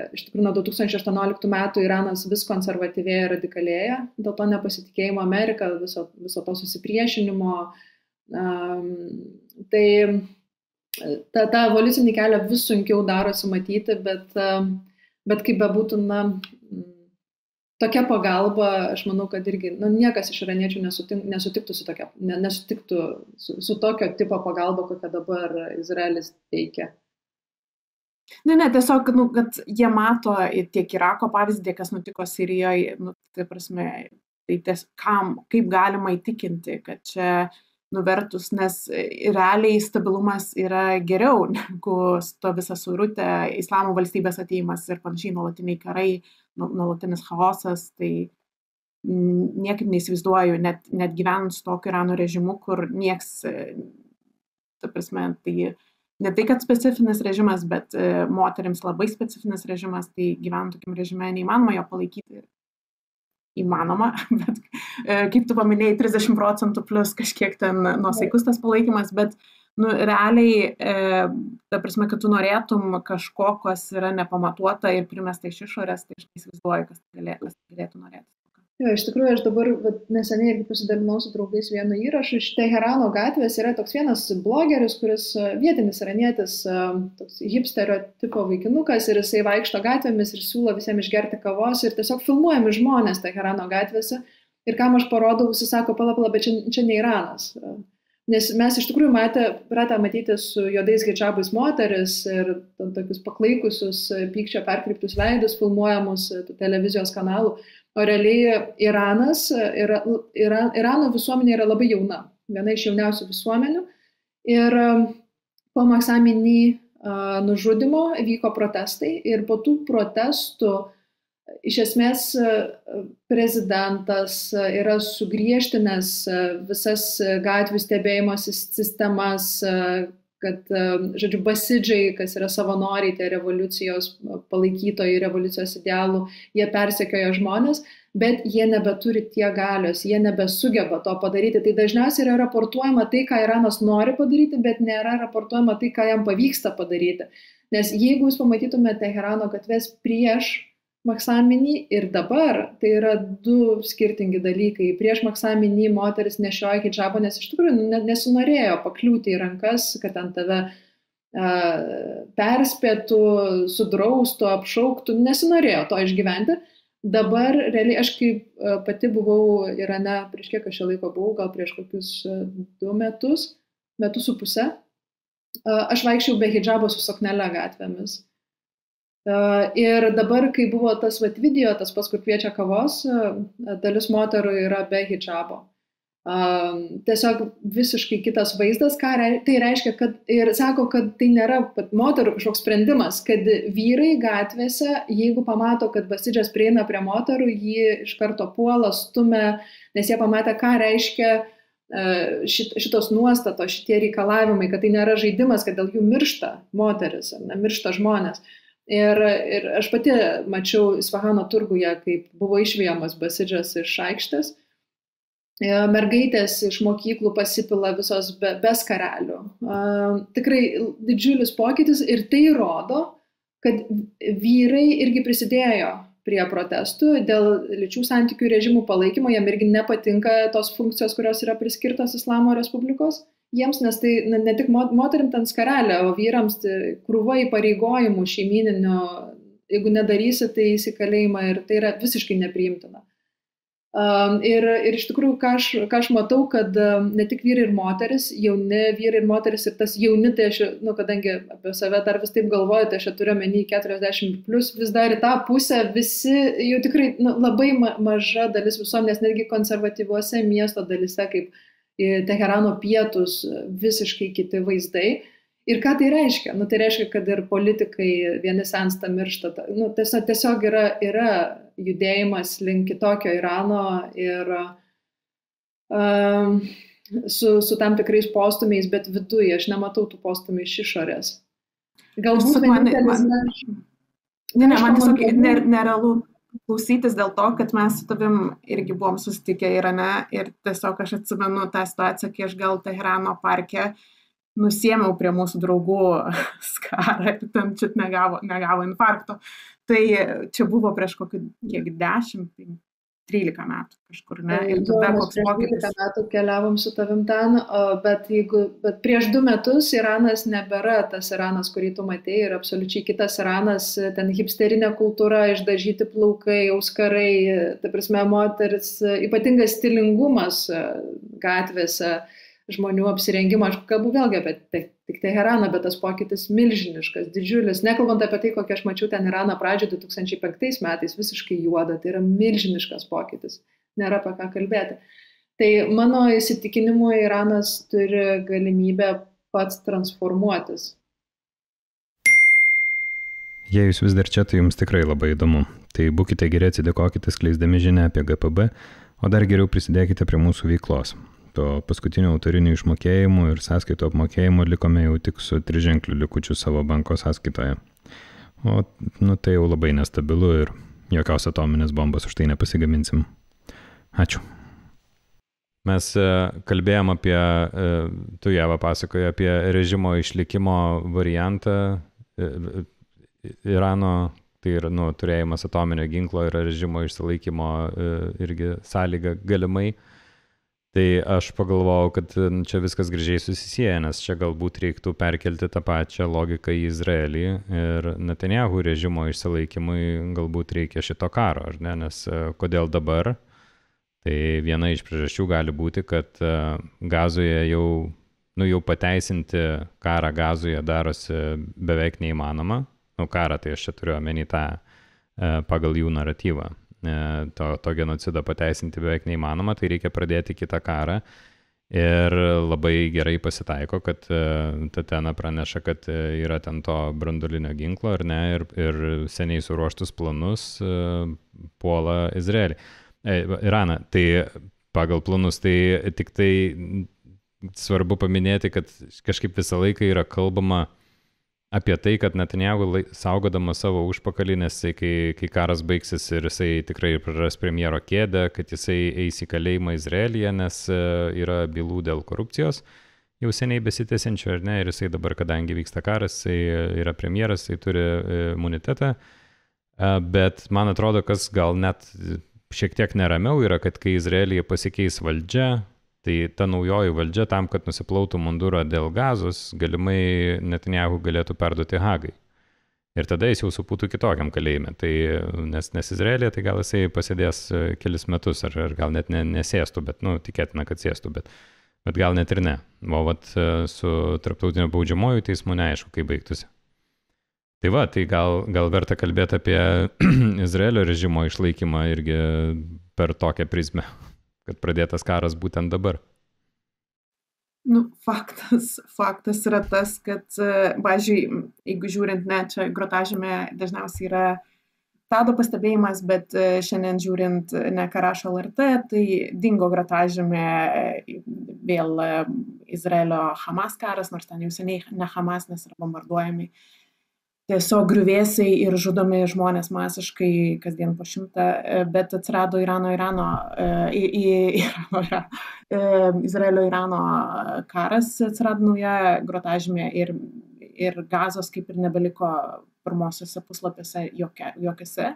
iš tikrųjų nuo 2018 metų Iranas vis konservatyvėja ir radikalėja, dėl to nepasitikėjimo Amerika, viso to susipriešinimo. Tai tą evoliucinį kelią vis sunkiau darosi matyti, bet kaip bebūtų, tokia pagalba, aš manau, kad irgi niekas iš iraniečių nesutiktų su tokio tipo pagalba, kokią dabar Izraelis teikia. Ne, tiesiog, kad jie mato tiek Irako pavyzdį, kas nutiko Sirijoje, tai prasme, tai kaip galima įtikinti, kad čia nuvertus, nes realiai stabilumas yra geriau negu to visą suirutę, islamo valstybės atėjimas ir panašiai nuolatiniai karai, nuolatinis chaosas, tai niekaip neįsivaizduoju, net gyvenant su tokiu Irano režimu, kur nieks, ta prasme, tai ne tai, kad specifinis režimas, bet moterims labai specifinis režimas, tai gyvenant tokiam režime neįmanoma jo palaikyti. įmanoma, bet kaip tu paminėjai, 30% plus kažkiek ten nuosaikus tas palaikymas, bet realiai, ta prasme, kad tu norėtum kažko, kas yra nepamatuota ir primesta iš išorės, tai aš neįsivaizduoju, kas galėtų norėti. Jo, iš tikrųjų, aš dabar neseniai irgi pasidalinau su draugais vienu įrašu. Iš Teherano gatvės yra toks vienas blogeris, kuris vietinis iranietis, toks hipsterio tipo vaikinukas, ir jisai vaikšto gatvėmis ir siūlo visiems išgerti kavos ir tiesiog filmuojami žmonės Teherano gatvėse. Ir kam aš parodau, visi sako, pala, bet čia ne Iranas. Nes mes iš tikrųjų pratę matyti su juodais hidžabais moteris ir tokius paklaikusius, pykčio perkreiptus veidus, filmuojamus televizijos kanalų. O realiai Irano visuomenė yra labai jauna, viena iš jauniausių visuomenių. Ir po Mahsa Amini nužudymo vyko protestai ir po tų protestų iš esmės prezidentas yra sugriežtinęs visas gatvių stebėjimo sistemas, kad, žodžiu, basidžiai, kas yra savanoriai, tie revoliucijos palaikytojai, revoliucijos idealų, jie persekioja žmonės, bet jie nebeturi tiek galios, jie nebesugeba to padaryti. Tai dažniausiai yra raportuojama tai, ką Iranas nori padaryti, bet nėra raportuojama tai, ką jam pavyksta padaryti. Nes jeigu jūs pamatytumėte Teherano gatves prieš Mahsa Amini ir dabar, tai yra du skirtingi dalykai. Prieš Mahsa Amini moteris nešioja hidžabą, nes iš tikrųjų nesinorėjo pakliūti į rankas, kad ant tave perspėtų, sudraustų, apšauktų, nesinorėjo to išgyventi. Dabar, realiai, aš kaip pati buvau Irane, prieš kiek aš laiko buvau, gal prieš kokius 2 metus, 1,5 metų, aš vaikščiau be hidžabo su suknele gatvėmis. Ir dabar, kai buvo tas video, tas pats, kur kviečia kavos, dalis moterų yra be hidžabo. Tiesiog visiškai kitas vaizdas, tai reiškia, kad ir sako, kad tai nėra moterų kažkoks sprendimas, kad vyrai gatvėse, jeigu pamato, kad basidžas prieina prie moterų, jį iš karto puola, stumia, nes jie pamatė, ką reiškia šitos nuostatos, šitie reikalavimai, kad tai nėra žaidimas, kad dėl jų miršta moteris, miršta žmonės. Ir aš pati mačiau Isfahano turguje, kaip buvo išvijamas basidžas iš aikštės. Mergaitės iš mokyklų pasipila visos be skarelių. Tikrai didžiulis pokytis ir tai rodo, kad vyrai irgi prisidėjo prie protestų dėl lyčių santykių režimų palaikymo. Jam irgi nepatinka tos funkcijos, kurios yra priskirtos Islamo Respublikos. Jiems, nes tai ne tik moterim ten skarelė, o vyrams krūva įpareigojimų šeimyninio, jeigu nedarysi, tai įsikalėjimą ir tai yra visiškai nepriimtina. Ir iš tikrųjų, ką aš matau, kad ne tik vyrai ir moteris, jauni vyrai ir moteris ir tas jauni, tai aš, kadangi apie save dar vis taip galvoju, tai aš turiu omeny 40+, vis dar į tą pusę visi, jau tikrai labai maža dalis visuomenės, netgi konservatyviuose miesto dalyse, kaip Teherano pietus, visiškai kiti vaizdai. Ir ką tai reiškia? Tai reiškia, kad ir politikai vieni sensta, miršta. Tiesiog yra judėjimas link kitokio Irano ir su tam tikrais postumiais, bet viduje aš nematau tų postumų iš išorės. Galbūt man tiesiog nerealu klausytis dėl to, kad mes su tavim irgi buvom susitikę Irane ir tiesiog aš atsimenu tą situaciją, kai aš gal Teherano parke nusiėmiau prie mūsų draugų skarą ir ten čit negavo infarkto. Tai čia buvo prieš kokį 10-13 metų kažkur, ne? Ir tada koks pokytis. 13 metų keliavom su tavim ten, bet prieš 2 metus Iranas nebėra tas Iranas, kurį tu matei, ir absoliučiai kitas Iranas, ten hipsterinė kultūra, išdažyti plaukai, auskarai, ta prasme, moteris, ypatingas stilingumas gatvėse, žmonių apsirengimą, aš kalbu vėlgi apie tik Teheraną, bet tas pokytis milžiniškas, didžiulis, nekalbant apie tai, kokią aš mačiau ten Iraną pradžioje 2005 metais, visiškai juoda, tai yra milžiniškas pokytis, nėra apie ką kalbėti. Tai mano įsitikinimu Iranas turi galimybę pats transformuotis. Jei jūs vis dar čia, tai jums tikrai labai įdomu. Tai būkite geri, atsidėkokite skleisdami žinią apie GPB, o dar geriau prisidėkite prie mūsų veiklos. Po paskutinių autorinių išmokėjimų ir sąskaitų apmokėjimų likome jau tik su 3-ženkliu likučiu savo banko sąskaitoje. O tai jau labai nestabilu ir jokios atominės bombos už tai nepasigaminsim. Ačiū. Mes kalbėjom apie, tu Ieva pasakoji apie režimo išlikimo variantą Irano, tai yra turėjimas atominio ginklo ir režimo išsilaikymo irgi sąlyga galimai. Tai aš pagalvojau, kad čia viskas gražiai susisieja, nes čia galbūt reiktų perkelti tą pačią logiką į Izraelį ir Netanyahu režimo išsilaikymui galbūt reikia šito karo, ar ne? Nes kodėl dabar? Tai viena iš priežasčių gali būti, kad Gazoje jau pateisinti karą Gazoje darosi beveik neįmanoma. Karą, tai aš čia turiu omeny tą pagal jų naratyvą. To genocido pateisinti beveik neįmanoma, tai reikia pradėti kitą karą. Ir labai gerai pasitaiko, kad Tatena praneša, kad yra ten to branduolinio ginklo, ar ne, ir seniai suruoštus planus puola Izraelį. Iraną. Tai pagal planus, tai tik tai svarbu paminėti, kad kažkaip visą laiką yra kalbama apie tai, kad Netanyahu saugodama savo užpakalį, nes kai karas baigsis ir jisai tikrai praras premjero kėdę, kad jisai eis į kalėjimą Izraelyje, nes yra bylų dėl korupcijos, jau seniai besitęsiančių, ar ne, ir jisai dabar, kadangi vyksta karas, jisai yra premjeras, jisai turi imunitetą, bet man atrodo, kas gal net šiek tiek neramiau yra, kad kai Izraelyje pasikeis valdžia, tai ta naujoji valdžia tam, kad nusiplautų mundurą dėl Gazos, galimai Netanyahu galėtų perduoti Hagai. Ir tada jis jau supūtų kitokiam kalėjime. Tai, nes Izraelyje, tai gal jisai pasėdės kelis metus, ar gal net nesėstų, bet, tikėtina, kad sėstų, bet gal net ir ne. O vat su tarptautinio baudžiamoju teismu neaišku, kaip baigtųsi. Tai va, tai gal verta kalbėti apie Izraelio režimo išlaikymą irgi per tokią prizmę, kad pradėtas karas būtent dabar. Faktas yra tas, kad, pavyzdžiui, jeigu žiūrint, čia grotažymė dažniausiai yra Tado pastebėjimas, bet šiandien žiūrint ne ką rašo LRT, tai dingo grotažymė vėl Izraelio Hamas karas, nors ten jau seniai ne Hamas, nes yra bombarduojami tiesiog griuvėsiai ir žudomi žmonės masiškai kasdien po 100, bet atsirado Izraelio-Irano karas, atsirado nauja grotažymė ir Gazos kaip ir nebeliko pirmosiuose puslapiuose jokiuose.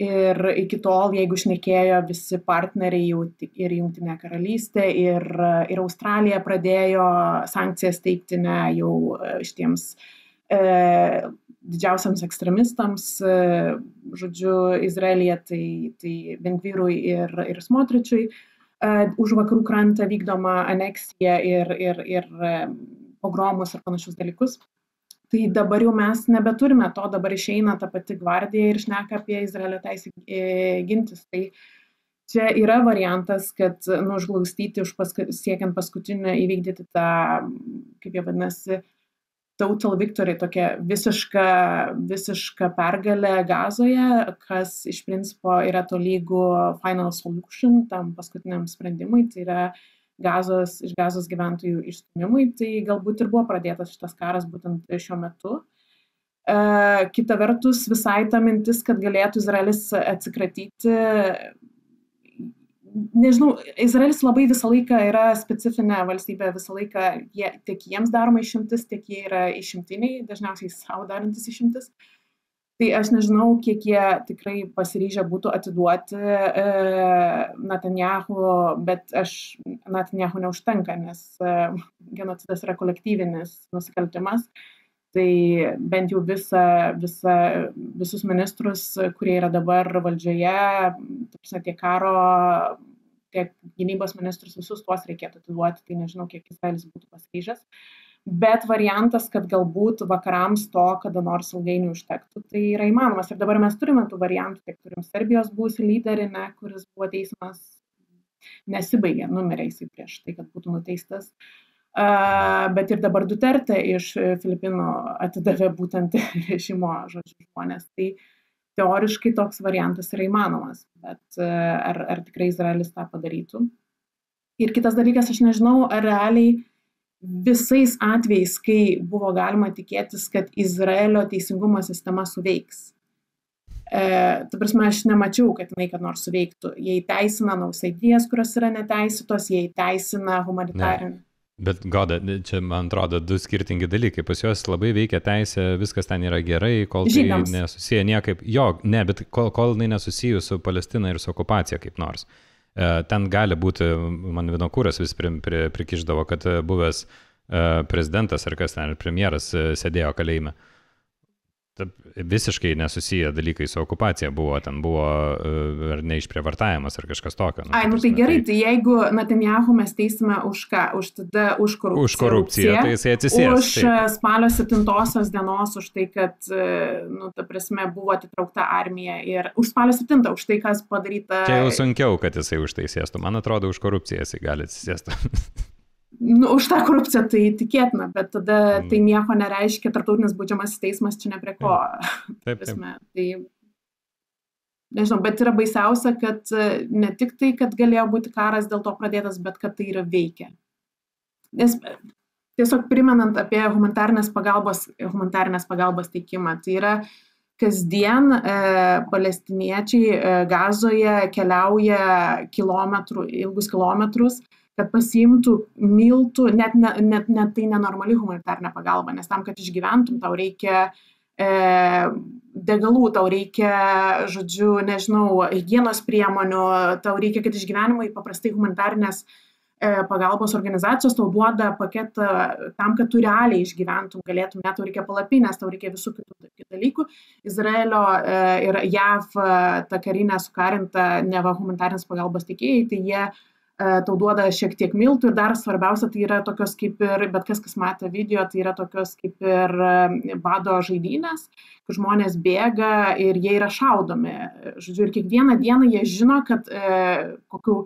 Ir iki tol, jeigu šnekėjo visi partneriai, jau ir Jungtinė karalystė, ir Australija pradėjo sankcijas teikti jau šitiems didžiausiams ekstremistams, žodžiu, Izraelyje, tai Ben-Gvirui ir Smotričiui, už vakarų krantą vykdoma aneksija ir pogromus ir panašius dalykus. Tai dabar jau mes nebeturime to, dabar išeina ta pati gvardija ir šneka apie Izraelio teisę gintis. Tai čia yra variantas, kad užglaustyti, siekiant paskutinę įvykdyti tą, kaip jie vadinasi, total victory, tokia visiška pergalė Gazoje, kas iš principo yra tolygu final solution tam paskutiniam sprendimui, tai yra iš Gazos gyventojų išstūmimui, tai galbūt ir buvo pradėtas šitas karas būtent šiuo metu. Kita vertus, visai ta mintis, kad galėtų Izraelis atsikratyti, nežinau, Izraelis labai visą laiką yra specifinė valstybė, visą laiką tiek jiems daroma išimtis, tiek jie yra išimtiniai, dažniausiai savo darantis išimtis. Tai aš nežinau, kiek jie tikrai pasiryžę būtų atiduoti Netanyahu, bet Netanyahu neužtenka, nes genocidas yra kolektyvinis nusikaltimas. Tai bent jau visus ministrus, kurie yra dabar valdžioje, tiek karo, tiek gynybos ministrus, visus tuos reikėtų atiduoti, tai nežinau, kiek Izraelis būtų pasiryžęs. Bet variantas, kad galbūt vakarams to kada nors ilgainiui užtektų, tai yra įmanomas. Ir dabar mes turime tų variantų, tiek turim Serbijos buvusį lyderį, kuris buvo teismas, nesibaigė, numirė jisai prieš tai, kad būtų nuteistas. Bet ir dabar Duterte iš Filipinų atidavė būtent režimo žmonės. Tai teoriškai toks variantas yra įmanomas, bet ar tikrai Izraelis tą padarytų. Ir kitas dalykas, aš nežinau, ar realiai visais atvejais, kai buvo galima tikėtis, kad Izraelio teisingumo sistema suveiks. Ta prasme, aš nemačiau, kad jinai kad nors suveiktų. Jie įteisina nausėdijas, kurios yra neteisėtos, jie įteisina humanitarinį. Bet Goda, čia man atrodo 2 skirtingi dalykai. Pas juos labai veikia teisė, viskas ten yra gerai, kol tai nesusiję niekaip. Bet kol jinai nesusiję su Palestina ir su okupacija kaip nors. Ten gali būti, man Vinokuras vis prikišdavo, kad buvęs prezidentas ar kas ten, premjeras sėdėjo kalėjime. Visiškai nesusiję dalykai su okupacija buvo, ten buvo ar neišprievartavimas ar kažkas tokio. Tai gerai, tai jeigu Netanyahu mes teisime už ką? Už korupciją. Už korupciją, tai jisai atsisės. Už spalio 7 dienos, už tai, kad, ta prasme, buvo atitraukta armija ir už spalio 7, už tai, kas padaryta. Čia jau sunkiau, kad jisai už tai sėstų. Man atrodo, už korupciją jisai gali atsisėsti. Už tą korupciją tai tikėtina, bet tada tai nieko nereiškia, tarptautinis baudžiamasis teismas čia ne prie ko. Taip. Tai, nežinau, bet yra baisiausia, kad ne tik tai, kad galėjo būti karas dėl to pradėtas, bet kad tai yra veikia. Nes tiesiog primenant apie humanitarinės pagalbos teikimą, tai yra kasdien palestiniečiai Gazoje keliauja ilgus kilometrus, kad pasiimtų miltų, net tai nenormali humanitarinė pagalba, nes tam, kad išgyventum, tau reikia degalų, tau reikia, higienos priemonių, tau reikia, kad išgyvenimai paprastai humanitarinės pagalbos organizacijos tau duoda paketą tam, kad tu realiai išgyventum, galėtum, net tau reikia palapinės, tau reikia visų kitų dalykų. Izraelio ir JAV ta karinė sukarinta neva humanitarinės pagalbos teikėjai, tai jie tau duoda šiek tiek miltų ir dar svarbiausia, tai yra tokios kaip ir, bet kas matė video, tai yra tokios kaip ir bado žaidynės, kur žmonės bėga ir jie yra šaudomi. Ir kiekvieną dieną jie žino, kad kokių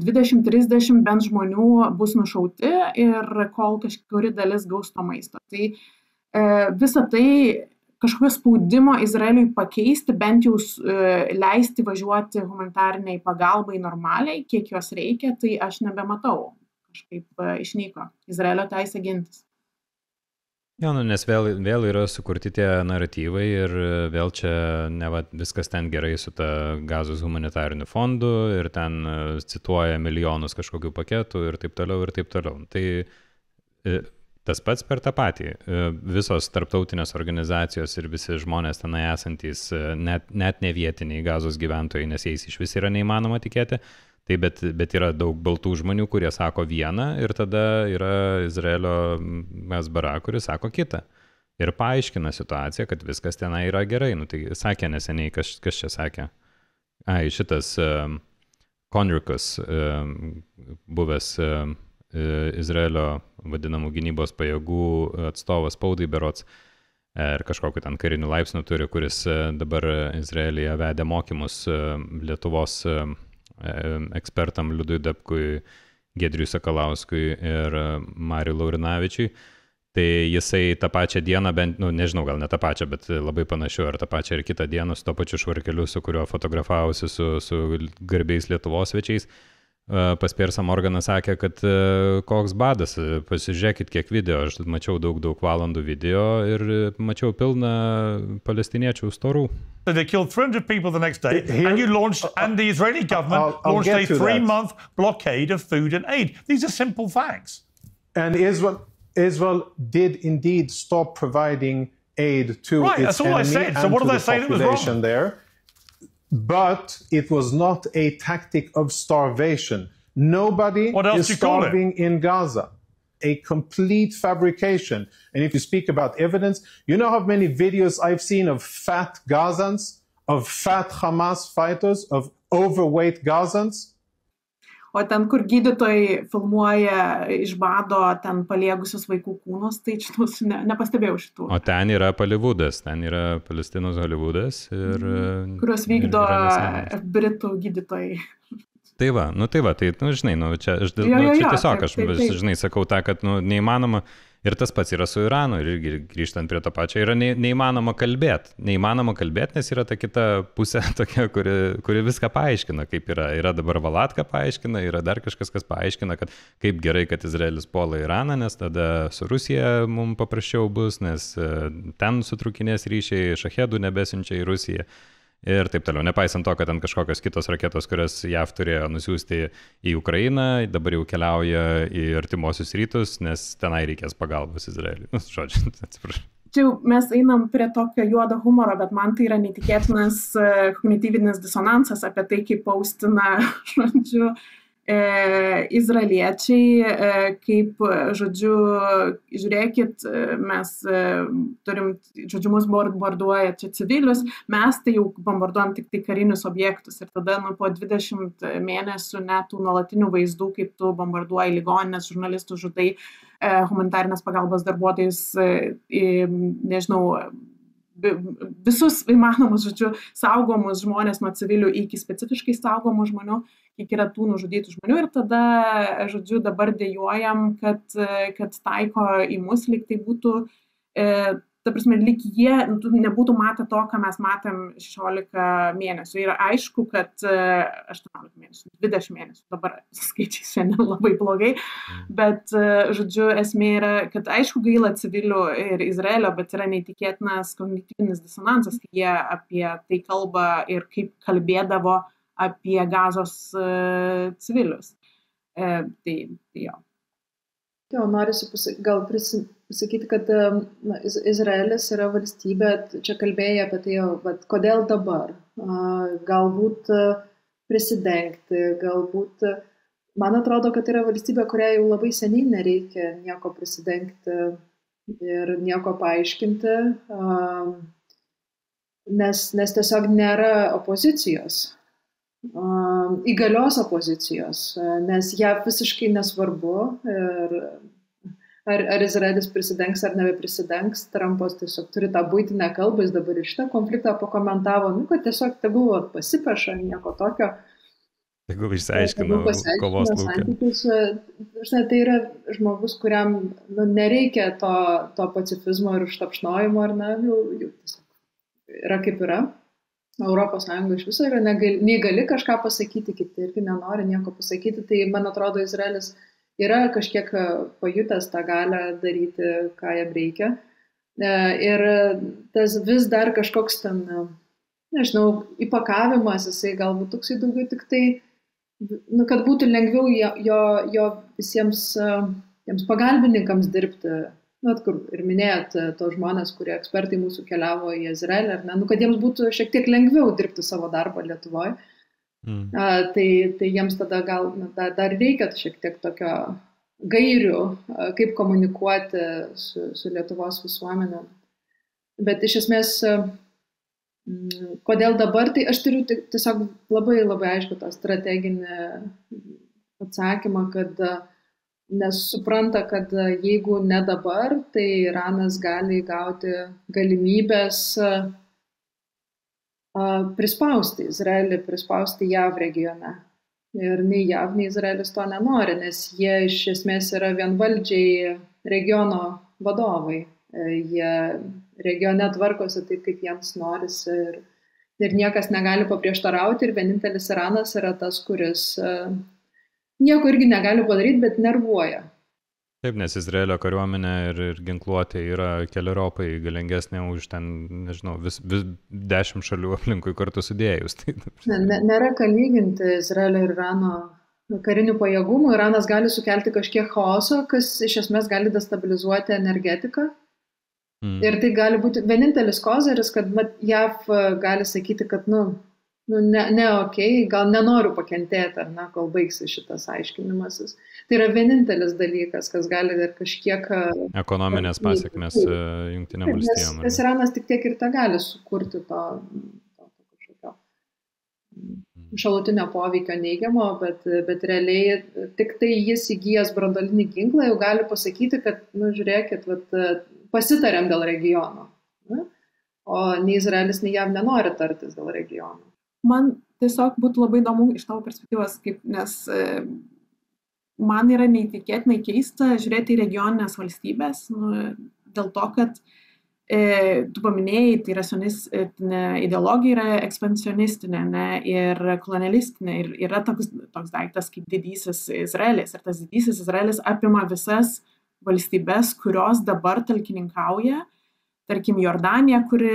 20-30 bent žmonių bus nušauti ir kol kažkuri dalis gaus to maisto. Tai visa tai kažkokio spaudimo Izraeliui pakeisti, bent jau leisti važiuoti humanitariniai pagalbai normaliai, kiek jos reikia, tai aš nebematau. Kažkaip išnyko Izraelio teisė gintis. Nes vėl yra sukurti tie naratyvai ir vėl čia viskas ten gerai su ta Gazos humanitariniu fondu ir ten cituoja milijonus kažkokių paketų ir taip toliau. Tai tas pats per tą patį. Visos tarptautinės organizacijos ir visi žmonės tenai esantys, net ne vietiniai Gazos gyventojai, nes jais iš vis yra neįmanoma tikėti, tai bet yra daug baltų žmonių, kurie sako vieną ir tada yra Izraelio Mesbara, kuris sako kitą. Ir paaiškina situaciją, kad viskas tenai yra gerai. Tai sakė neseniai, kas čia sakė? Šitas Konrikas, buvęs Izraelio vadinamų gynybos pajėgų atstovas spaudai berods ir kažkokiu ten karinių laipsnių turi, kuris dabar Izraelyje vedė mokymus Lietuvos ekspertam Liudui Dapkui, Giedriui Sakalauskui ir Mariui Laurinavičiui. Tai jisai tą pačią dieną, bent, nežinau, gal ne tą pačią, bet labai panašiu, ar tą pačią ir kitą dieną su to pačiu švarkeliu, su kuriuo fotografavosi su garbiais Lietuvos svečiais, pas Piersą Morganą sakė, kad koks badas, pasižiūrėkit kiek video, aš mačiau daug valandų video ir mačiau pilną palestiniečių storų. They killed 300 people the next day, and the Israeli government launched a 3-month blockade of food and aid. These are simple facts. And Israel did indeed stop providing aid to its enemy and to the population there. But it was not a tactic of starvation. Nobody is starving in Gaza. A complete fabrication. And if you speak about evidence, you know how many videos I've seen of fat Gazans, of fat Hamas fighters, of overweight Gazans? O ten, kur gydytojai filmuoja iš bado ten paliegusius vaikų kūnus, tai šitus nepastebėjau šitų. O ten yra Hollywoodas, ten yra Palestinos Hollywoodas. Kurios vykdo Britų gydytojai. Tai žinai, čia tiesiog aš, žinai, sakau tą, kad neįmanoma. Ir tas pats yra su Iranu, ir irgi grįžtant prie to pačio, yra neįmanoma kalbėti. Neįmanoma kalbėti, nes yra ta kita pusė tokia, kuri viską paaiškina, kaip yra. Yra dabar Valatka paaiškina, yra dar kažkas, kas paaiškina, kad kaip gerai, kad Izraelis puola Iraną, nes tada su Rusija mums paprasčiau bus, nes ten sutrukinės ryšiai, šachedų nebesiunčia į Rusiją. ir taip toliau. Nepaisant to, kad ten kažkokios kitos raketos, kurias JAV turėjo nusiųsti į Ukrainą, dabar jau keliauja į artimuosius rytus, nes tenai reikės pagalbos Izraeliui. Žodžiu, atsiprašau. Čia mes einam prie tokio juodo humoro, bet man tai yra netikėtinas kognityvinis disonansas apie tai, kaip paustina, žodžiu, izraeliečiai, kaip, žodžiu, žiūrėkit, mes turim, žodžiu, mus bombarduoja čia civilius, mes tai jau bombarduojam tik tai karinius objektus ir tada po 20 mėnesių net tų nuolatinių vaizdų, kaip tu bombarduoji ligoninės, žurnalistų žudai, humanitarinės pagalbos darbuotojus, nežinau, visus įmanomus, žodžiu, saugomus žmonės nuo civilių iki specifiškai saugomų žmonių, kiek yra tų nužudytų žmonių ir tada, žodžiu, dabar dejuojam, kad taiko į mus, lyg tai būtų, ta prasme, lyg jie nebūtų matę to, ką mes matėm 16 mėnesių. Ir aišku, kad 18 mėnesių, 20 mėnesių, dabar skaičiai šiandien labai blogai, bet, žodžiu, esmė yra, kad aišku gaila civilių ir Izraelio, bet yra neįtikėtinas kognityvinis disonansas, kai jie apie tai kalba ir kaip kalbėdavo apie Gazos civilius. Tai jo. Jo, norisi gal pasakyti, kad Izraelis yra valstybė, čia kalbėjai apie tai, kodėl dabar, galbūt prisidengti, galbūt, man atrodo, kad yra valstybė, kuriai jau labai seniai nereikia nieko prisidengti ir nieko paaiškinti, nes tiesiog nėra opozicijos. Įgalios opozicijos, nes ją visiškai nesvarbu ir ar Izraelis prisidengs ar nebeprisidengs. Trumpas tiesiog turi tą buitinę kalbą, jis dabar ir šitą konfliktą pakomentavo, kad tiesiog tegul pasipeša, nieko tokio. Tegul išsiaiškino kovos lauke. Tai yra žmogus, kuriam nereikia to pacifizmo ir užtapšnojimo, ar ne, jau tiesiog yra kaip yra. Europos Sąjunga iš viso yra negali kažką pasakyti, kiti irgi nenori nieko pasakyti, tai man atrodo Izraelis yra kažkiek pajutęs tą galę daryti, ką jam reikia. Ir tas vis dar kažkoks ten, nežinau, įpakavimas, jisai galbūt toksai daugiau tik tai, kad būtų lengviau jo visiems pagalbininkams dirbti. Kur ir minėjot tos žmonės, kurie ekspertai mūsų keliavo į Izraelį, ar ne, kad jiems būtų šiek tiek lengviau dirbti savo darbą Lietuvoje. Tai jiems tada gal dar reikia šiek tiek tokio gairių, kaip komunikuoti su Lietuvos visuomenė. Bet iš esmės, kodėl dabar, tai aš turiu tiesiog labai aišku tą strateginį atsakymą, kad nes supranta, kad jeigu ne dabar, tai Iranas gali gauti galimybės prispausti Izraelį, prispausti JAV regione. Ir nei JAV, nei Izraelis to nenori, nes jie iš esmės yra vienvaldžiai regiono vadovai. Jie regione tvarkosi taip, kaip jiems norisi ir niekas negali paprieštarauti ir vienintelis Iranas yra tas, kuris nieko irgi negali padaryti, bet nervuoja. Taip, nes Izraelio kariuomenė ir ginkluotė yra keleriopai galingesnė už ten, nežinau, vis 10 šalių aplinkui kartu sudėjus. Nėra ką lyginti Izraelio ir Irano karinių pajėgumų. Iranas gali sukelti kažkiek chaoso, kas iš esmės gali destabilizuoti energetiką. Ir tai gali būti vienintelis kozeris, kad JAV gali sakyti, kad okei, gal nenoriu pakentėti, ar ne, kol baigsi šitas aiškinimasis. Tai yra vienintelis dalykas, kas gali ir kažkiek ekonominės pasiekmes Jungtinėm valstijom. Nes Iranas tik tiek ir tą gali sukurti to kažkokio šalutinio poveikio neigiamo, bet realiai tik tai jis įgijęs branduolinį ginklą jau gali pasakyti, kad, žiūrėkit, pasitarėm dėl regiono. O nei Izraelis, nei JAV nenori tartis dėl regiono. Man tiesiog būtų labai įdomu iš tavo perspektyvos, nes man yra neįtikėtinai keista žiūrėti į regioninės valstybės, dėl to, kad tu paminėjai, tai yra sionistinė ideologija, yra ekspansionistinė ir kolonialistinė ir yra toks daiktas kaip didysis Izraelis. Ir tas didysis Izraelis apima visas valstybės, kurios dabar talkininkauja tarkim, Jordanija, kuri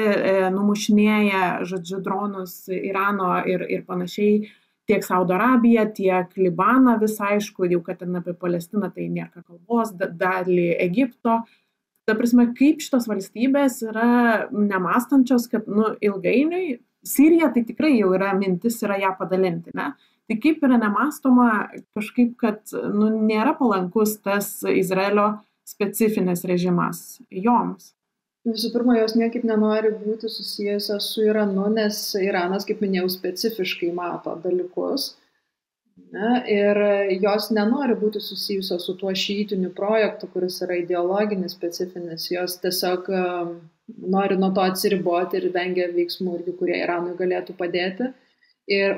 numušinėja, žodžiu, dronus Irano ir panašiai, tiek Saudo Arabija, tiek Libaną, vis aišku, jau kad ten apie Palestiną tai nėra kalbos, dalį Egipto. Ta prasme, kaip šitos valstybės yra nemastančios, kad ilgainiui, Sirija tai tikrai jau yra mintis yra ją padalinti, ne? Tai kaip yra nemastoma kažkaip, kad nėra palankus tas Izraelio specifinis režimas joms? Visų pirma, jos niekaip nenori būti susijusios su Iranu, nes Iranas, kaip minėjau, specifiškai mato dalykus. Ne? Ir jos nenori būti susijusios su tuo šiitiniu projektu, kuris yra ideologinis, specifinis. Jos tiesiog nori nuo to atsiriboti ir vengia veiksmų, kurie Iranui galėtų padėti.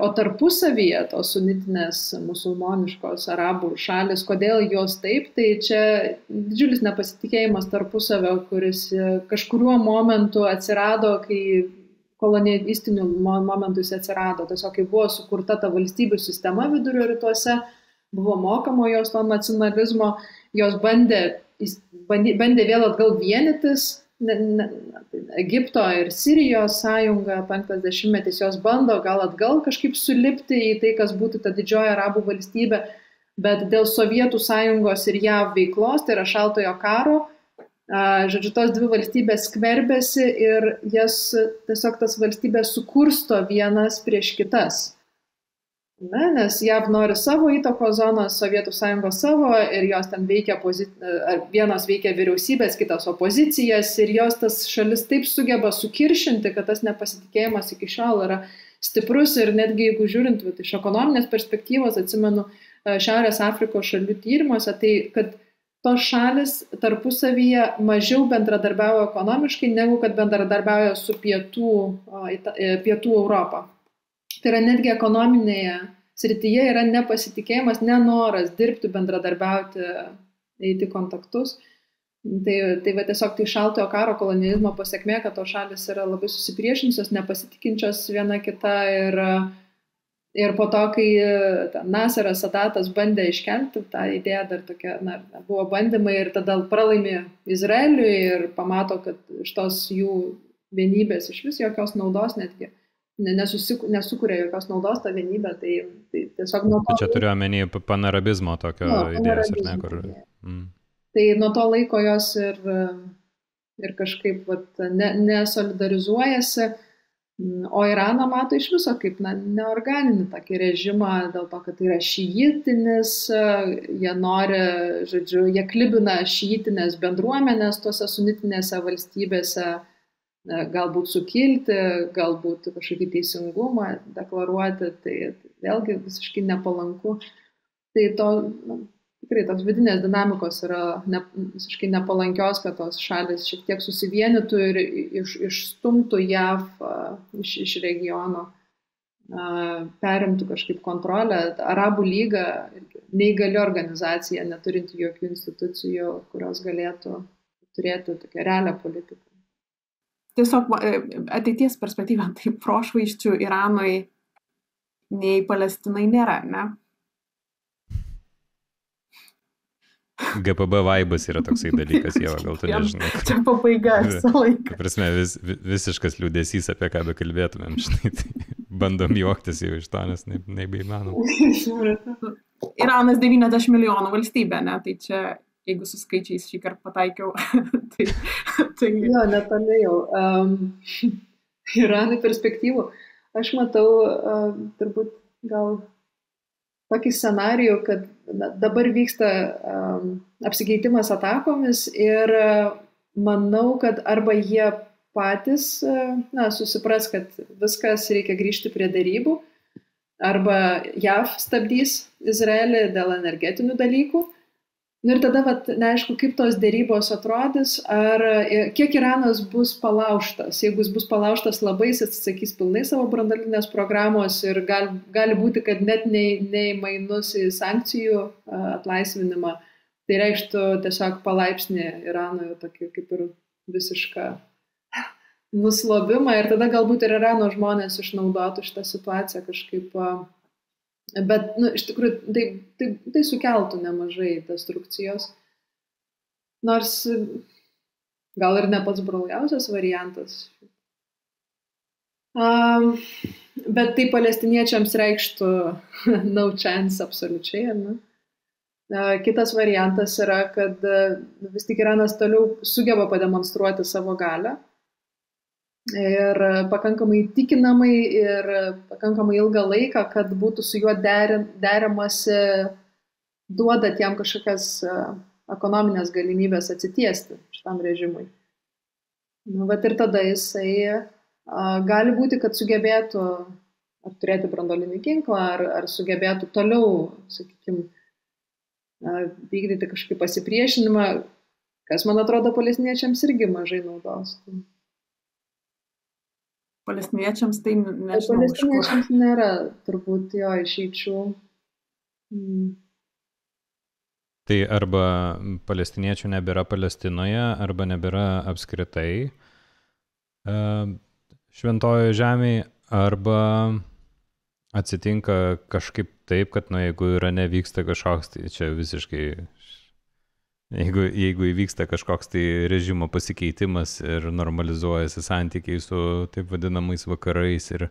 O tarpusavyje tos sunitinės musulmoniškos arabų šalis, kodėl jos taip, tai čia didžiulis nepasitikėjimas tarpusavio, kuris kažkuriuo momentu atsirado, kai kolonialistiniu momentu jis atsirado. Tiesiog, kai buvo sukurta ta valstybių sistema Vidurio rytuose, buvo mokamo jos to nacionalizmo, jos bandė vėl atgal vienytis. Egipto ir Sirijos sąjunga 50-metis jos bando gal atgal kažkaip sulipti į tai, kas būtų ta didžioji arabų valstybė, bet dėl Sovietų sąjungos ir JAV veiklos, tai yra šaltojo karo, žodžiu, tos dvi valstybės skverbėsi ir jas tiesiog tas valstybės sukursto vienas prieš kitas. Ne, nes JAV nori savo įtakos zonos, Sovietų sąjungos savo ir jos ten veikia, vienos veikia vyriausybės, kitos opozicijas ir jos tas šalis taip sugeba sukiršinti, kad tas nepasitikėjimas iki šiol yra stiprus ir netgi jeigu žiūrint iš ekonominės perspektyvos, atsimenu Šiaurės Afrikos šalių tyrimuose, tai kad tos šalis tarpusavyje mažiau bendradarbiavo ekonomiškai, negu kad bendradarbiavo su pietų Europą. Tai yra netgi ekonominėje srityje yra nepasitikėjimas, nenoras dirbti, bendradarbiauti, eiti kontaktus. Tai va tiesiog tai šaltojo karo kolonializmo pasekmė, kad tos šalis yra labai susipriešinusios, nepasitikinčios viena kita ir po to, kai Naseras Sadatas bandė iškelti tą idėją, dar tokia, buvo bandymai ir tada pralaimė Izraeliui ir pamato, kad iš tos jų vienybės iš vis jokios naudos netgi nesukuria jokios naudos tą vienybę, tai tiesiog nuo to... Čia turiu omeny panarabizmo tokio idėjos, ar ne, kur... Tai nuo to laiko jos ir kažkaip nesolidarizuojasi, o Iraną mato iš viso kaip neorganinį tokį režimą, dėl to, kad tai yra šiitinis, jie nori, žodžiu, jie klibina šiitinės bendruomenės tuose sunitinėse valstybėse, galbūt sukilti, galbūt kažkokį teisingumą deklaruoti, tai vėlgi visiškai nepalanku. Tai tikrai tos vidinės dinamikos yra visiškai nepalankios, kad tos šalis šiek tiek susivienytų ir išstumtų JAV iš regiono, perimtų kažkaip kontrolę. Arabų lyga, neįgali organizacija, neturinti jokių institucijų, kurios galėtų turėti tokią realią politiką. Tiesiog ateities perspektyvą, tai prošvaisčių Iranui nei Palestinai nėra, ne? GPB vaibas yra toksai dalykas, jau gal tu nežinai. Čia pabaiga visą laiką. Prasme, visiškas liūdesys, apie ką bekalbėtumėm, žinai, tai bandom juoktis jau iš to, nes nebeįmanom. Iranas 90 milijonų valstybė, ne? Tai čia... Jeigu su skaičiais šį kartą pataikiau. tai... Jo, netolėjau. Iranui perspektyvų. Aš matau turbūt gal tokį scenarijų, kad dabar vyksta apsikeitimas atakomis ir manau, kad arba jie patys susipras, kad viskas reikia grįžti prie derybų, arba JAV stabdys Izraelį dėl energetinių dalykų. Ir tada neaišku, kaip tos dėrybos atrodys, ar kiek Iranas bus palaužtas. Jeigu jis bus palaužtas labai, jis atsisakys pilnai savo branduolinės programos ir gali būti, kad net neįmainus į sankcijų atlaisvinimą. Tai reikštų tiesiog palaipsnį Iranui tokį kaip ir visišką nuslobimą ir tada galbūt ir Irano žmonės išnaudotų šitą situaciją kažkaip... Bet, iš tikrųjų, tai sukeltų nemažai destrukcijos. Nors gal ir ne pats brangiausias variantas. Bet tai palestiniečiams reikštų no chance absoliučiai, ne? Kitas variantas yra, kad vis tik Iranas toliau sugeba pademonstruoti savo galią ir pakankamai įtikinamai ir pakankamai ilgą laiką, kad būtų su juo deramasi, duodant jam kažkokias ekonominės galimybės atsitiesti šitam režimui. Bet ir tada jisai gali būti, kad sugebėtų ar turėti branduolinį ginklą, ar sugebėtų toliau, sakykime, vykdyti kažkokį pasipriešinimą, kas, man atrodo, palestiniečiams irgi mažai naudos. Palestiniečiams tai nežinau. Palestiniečiams nėra turbūt jo išeičių. Tai arba palestiniečių nebėra Palestinoje, arba nebėra apskritai šventojoje žemėje, arba atsitinka kažkaip taip, kad jeigu Irane vyksta kažkoks, tai čia visiškai, jeigu įvyksta kažkoks tai režimo pasikeitimas ir normalizuojasi santykiai su taip vadinamais vakarais ir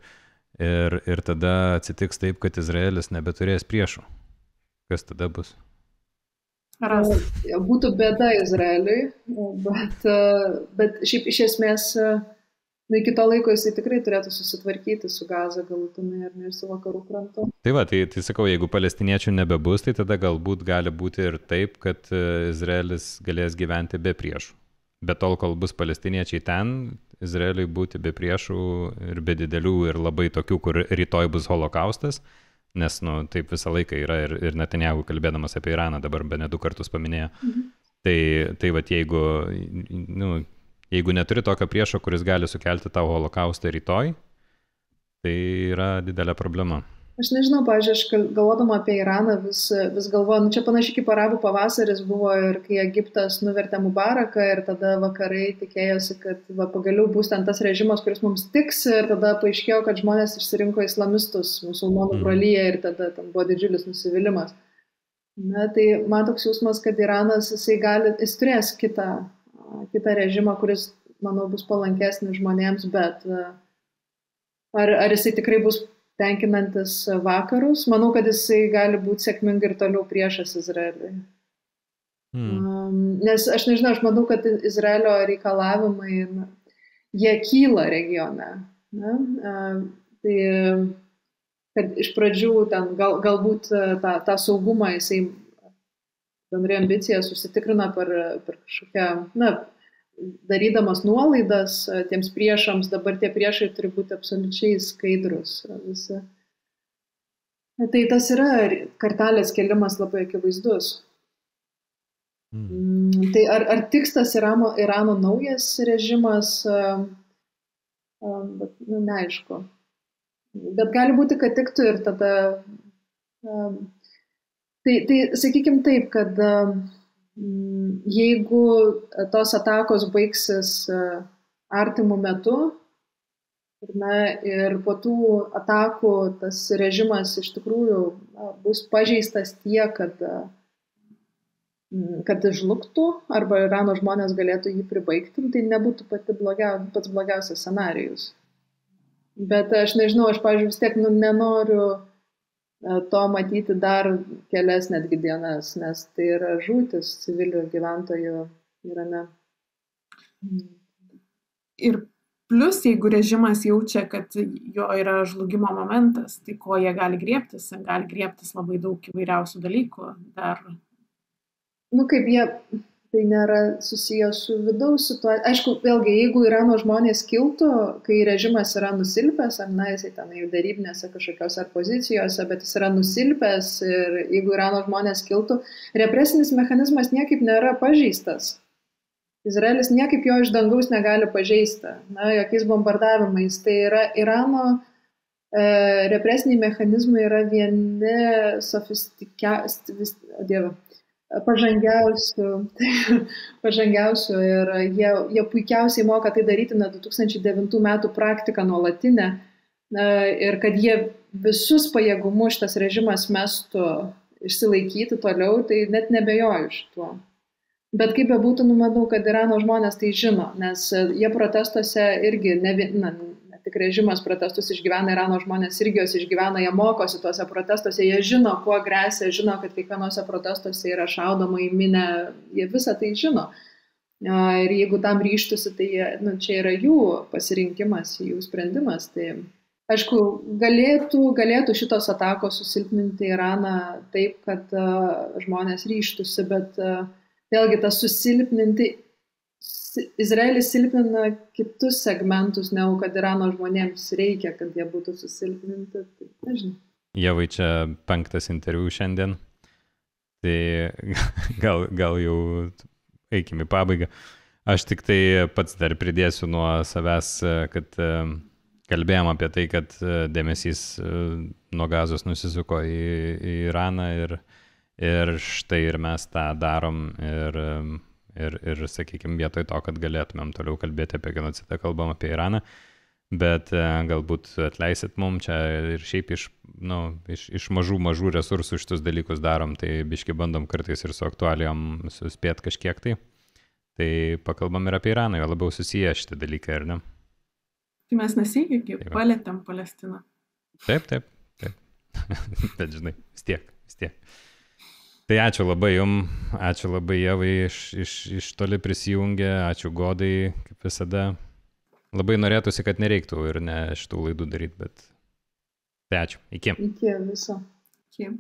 tada atsitiks taip, kad Izraelis nebeturės priešų. Kas tada bus? Būtų bėda Izraeliui, bet šiaip iš esmės iki to laiko jisai tikrai turėtų susitvarkyti su Gaza galutinai ir su vakarų krantu. Tai va, tai sakau, jeigu palestiniečių nebebus, tai tada galbūt gali būti ir taip, kad Izraelis galės gyventi be priešų. Bet tol, kol bus palestiniečiai ten, Izraeliui būti be priešų ir be didelių ir labai tokių, kur rytoj bus holokaustas, nes taip visą laiką yra ir Netanyahu kalbėdamas apie Iraną dabar bene 2 kartus paminėjo. Tai va, jeigu neturi tokio priešo, kuris gali sukelti tau holokaustą rytoj, tai yra didelė problema. Aš nežinau, pavyzdžiui, aš galvodama apie Iraną vis galvoju, čia panašiai kaip arabų pavasaris buvo ir kai Egiptas nuvertė Mubaraką ir tada vakarai tikėjosi, kad pagaliau bus ten tas režimas, kuris mums tiks ir tada paaiškėjo, kad žmonės išsirinko islamistus, musulmonų brolyje ir tada ten buvo didžiulis nusivylimas. Tai man toks jausmas, kad Iranas jis turės kitą režimą, kuris, manau, bus palankesnis žmonėms, bet ar jisai tikrai bus tenkinantis vakarus? Manau, kad jisai gali būti sėkmingai ir toliau priešas Izraeliui. Nes aš nežinau, aš manau, kad Izraelio reikalavimai, jie kyla regione. Tai, kad iš pradžių ten galbūt tą saugumą jisai bendrai ambicijas užsitikrina per kažkokią, darydamas nuolaidas tiems priešams, dabar tie priešai turi būti absoliučiai skaidrus visi. Tai tas yra kartelės kėlimas labai akivaizdus. Tai ar tiks tas Irano naujas režimas, bet, neaišku. Bet gali būti, kad tiktų ir tada... Tai sakykime taip, kad jeigu tos atakos baigsis artimų metu ir po tų atakų tas režimas iš tikrųjų bus pažeistas tiek, kad žlugtų arba Irano žmonės galėtų jį pribaigti, tai nebūtų pats blogiausias scenarijus. Bet aš nežinau, aš, pavyzdžiui, vis tiek nenoriu to matyti dar kelias netgi dienas, nes tai yra žūtis civilių gyventojų Irane. Ir plus, jeigu režimas jaučia, kad jo yra žlugimo momentas, tai ko jie gali griebtis? Gali griebtis labai daug įvairiausių dalykų. Kaip jie, tai nėra susijęs su vidaus situacija. Aišku, vėlgi, jeigu Irano žmonės kiltų, kai režimas yra nusilpęs, jisai ten jau darybinėse kažkokiose pozicijose, bet jis yra nusilpęs ir jeigu Irano žmonės kiltų, represinis mechanizmas niekaip nėra pažeistas. Izraelis niekaip jo iš dangaus negali pažeisti, jokiais bombardavimais. Tai yra Irano represiniai mechanizmai yra vieni pažangiausių ir jie puikiausiai moka tai daryti nuo 2009 metų praktiką nuolatinę ir kad jie visus pajėgumus šitas režimas mestų išsilaikyti toliau, tai net nebejoju šituo. Bet kaip bebūtų, manau, kad Irano žmonės tai žino, nes jie protestuose irgi, ne tik režimas protestus išgyvena, Irano žmonės irgi jos išgyvena, jie mokosi tuose protestuose, jie žino, kuo grėsia, žino, kad kiekvienose protestuose yra šaudoma į minę, jie visą tai žino. Ir jeigu tam ryštusi, tai čia yra jų pasirinkimas, jų sprendimas. Tai, aišku, galėtų šitos atakos susilpninti Iraną taip, kad žmonės ryštusi, bet vėlgi tas susilpninti, Izraelis silpnina kitus segmentus, negu kad Irano žmonėms reikia, kad jie būtų susilpninti. Tai, nežinau. Jevai, čia 5. interviu šiandien, tai gal jau eikime į pabaigą. Aš tik tai pats dar pridėsiu nuo savęs, kad kalbėjom apie tai, kad dėmesys nuo Gazos nusisuko į Iraną ir štai ir mes tą darom ir sakykime, vietoj to, kad galėtumėm toliau kalbėti apie genocidą, kalbam apie Iraną, bet galbūt atleisit mum čia ir šiaip iš mažų resursų šitus dalykus darom, tai biški bandom kartais ir su aktualijom suspėt kažkiek tai. Tai pakalbam ir apie Iraną, jo labiau susiję šitie dalykai, ar ne? Tai mes nesėgiai palėtėm Palestiną. Taip. Bet žinai, vis tiek. Tai ačiū labai jums, ačiū labai Jevai iš toli prisijungė, ačiū Godai, kaip visada. Labai norėtųsi, kad nereiktų ir ne šitų laidų daryti, bet tai ačiū. Iki. Iki viso. Iki.